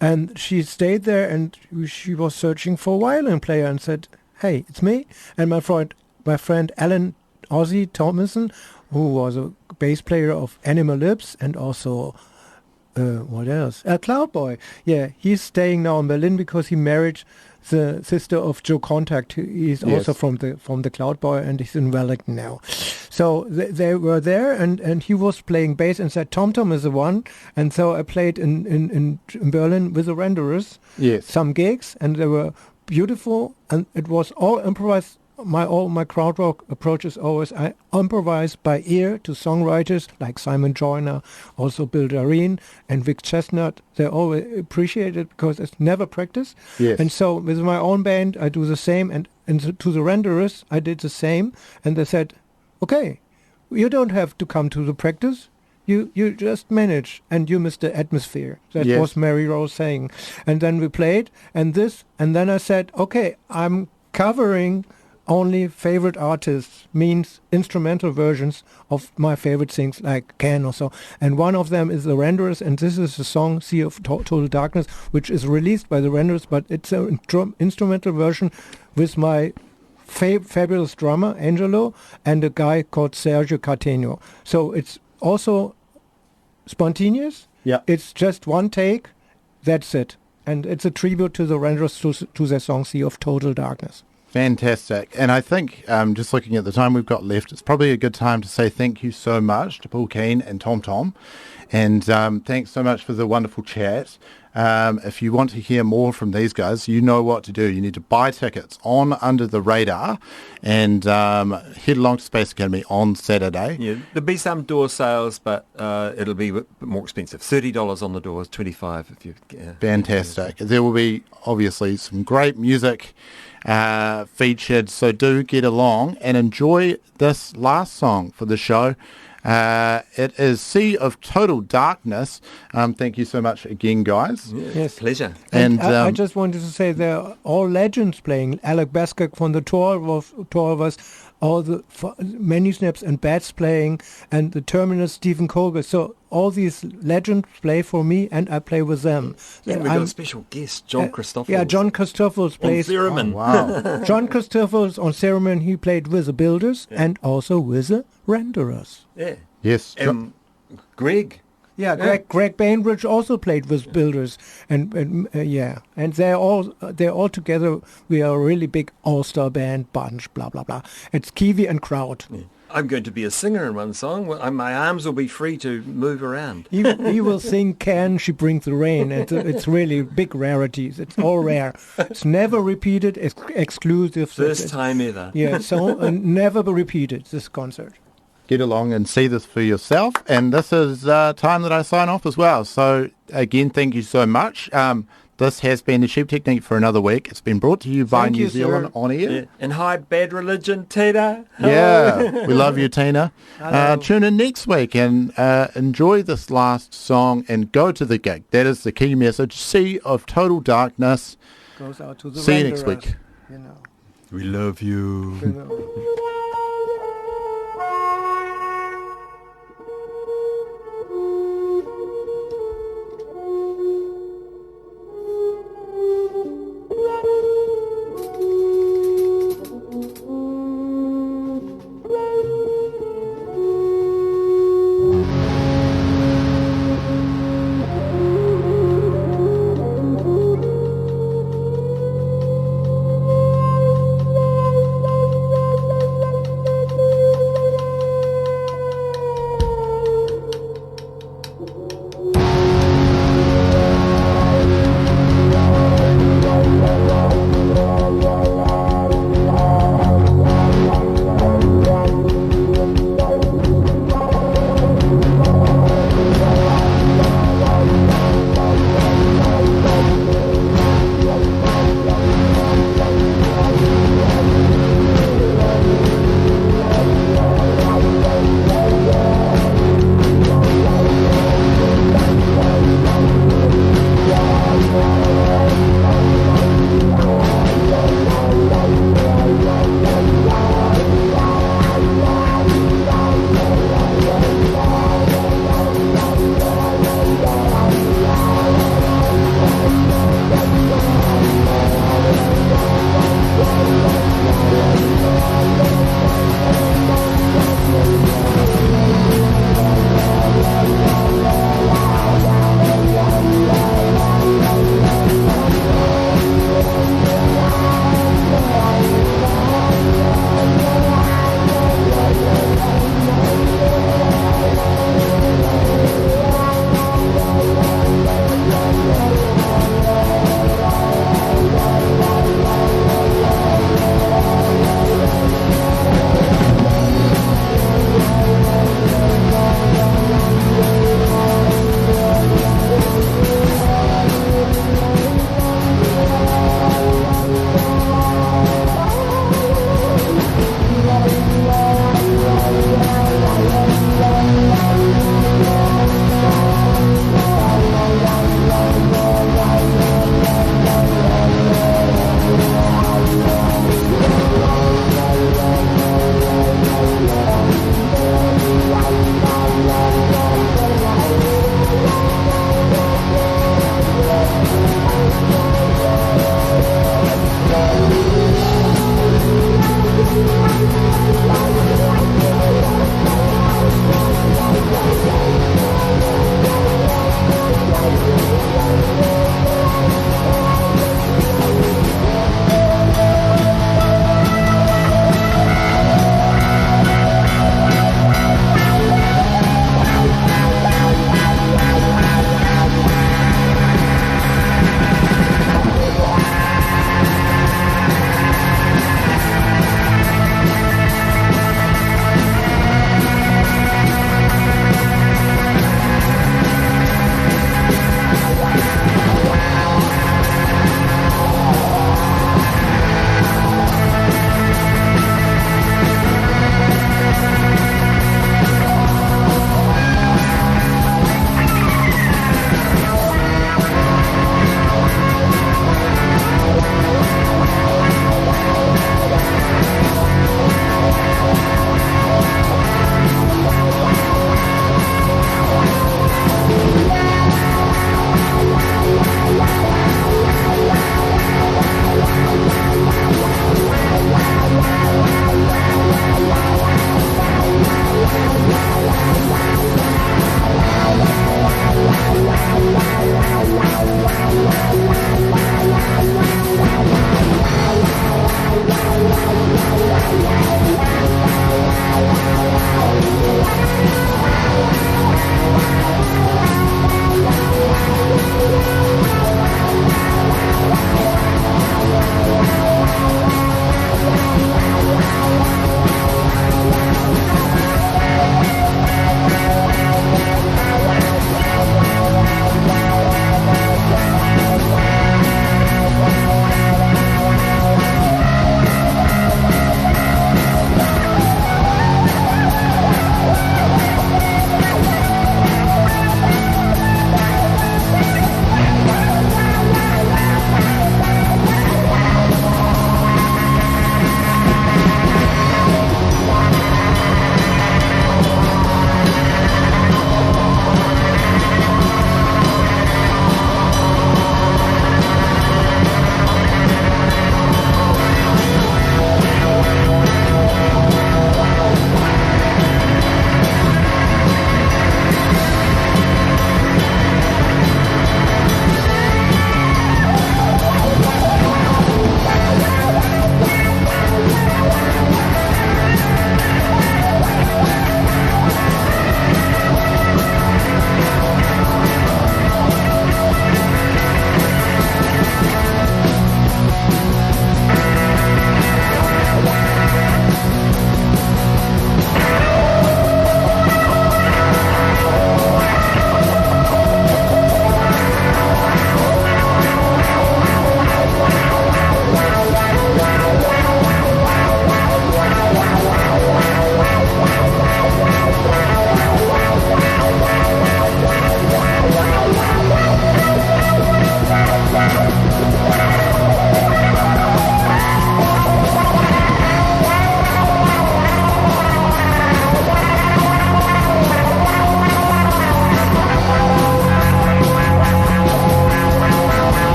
And she stayed there, and she was searching for a violin player and said, "Hey, it's me." And my friend Alan Ozzy Thomason, who was a bass player of Animal Lips and also, what else? Cloudboy. Yeah, he's staying now in Berlin because he married the sister of Joe Contact. He's also from the Cloudboy, and he's in Wellington now. So they were there, and he was playing bass and said, "Tom Tom is the one." And so I played in Berlin with the Renderers, some gigs, and they were beautiful, and it was all improvised. My crowd rock approach is always I improvise by ear to songwriters like Simon Joyner, also Bill Dareen and Vic Chestnut. They always appreciate it because it's never practice. Yes. And so with my own band, I do the same. And to the Renderers, I did the same. And they said, "Okay, you don't have to come to the practice. You just manage, and you miss the atmosphere." That was Mary Rose saying. And then we played, and then I said, "Okay, I'm covering only favorite artists, means instrumental versions of my favorite things like Kean or so." And one of them is the Renderers, and this is the song "Sea of Total Darkness," which is released by the Renderers, but it's an instrumental version with my fabulous drummer, Angelo, and a guy called Sergio Carteño. So it's also spontaneous. Yeah. It's just one take. That's it. And it's a tribute to the Renderers to their song "Sea of Total Darkness." Fantastic. And I think, just looking at the time we've got left, it's probably a good time to say thank you so much to Paul Kean and Tom Tom. And thanks so much for the wonderful chat. If you want to hear more from these guys, you know what to do. You need to buy tickets on Under the Radar and head along to Space Academy on Saturday. Yeah, there'll be some door sales, but it'll be a bit more expensive. $30 on the door, $25 if you... Fantastic. There will be obviously some great music featured, so do get along and enjoy this last song for the show. It is Sea of Total Darkness. Thank you so much again, guys. Yes, pleasure. And I just wanted to say they're all legends playing. Alec Baskak from the tour of us, all the Many Snaps and Bats playing, and the Terminus Stephen Colbert. So all these legends play for me, and I play with them. Yeah, we've got a special guest, John Christoffels. Yeah, John Christoffels plays on Theremin. Oh, wow. John Christoffels on Theremin. He played with the Builders and also with the Renderers. Yeah. Yes. Greg. Yeah, Greg Bainbridge also played with Builders, and they're all together. We are a really big all-star band bunch. Blah blah blah. It's Kiwi and Kraut. Yeah. I'm going to be a singer in one song. My arms will be free to move around. He will sing "Can She Bring the Rain," and it's really big rarities. It's all rare. It's never repeated. It's exclusive. First time ever. Yeah, so never be repeated. This concert. Get along and see this for yourself. And this is time that I sign off as well. So again, thank you so much. This has been the Sheep Technique for another week. It's been brought to you by New Zealand On Air. Yeah. And hi, Bad Religion, Tina. Yeah, we love you, Tina. Tune in next week and enjoy this last song and go to the gig. That is the key message. Sea of Total Darkness. Goes out to the See you next week. We love you.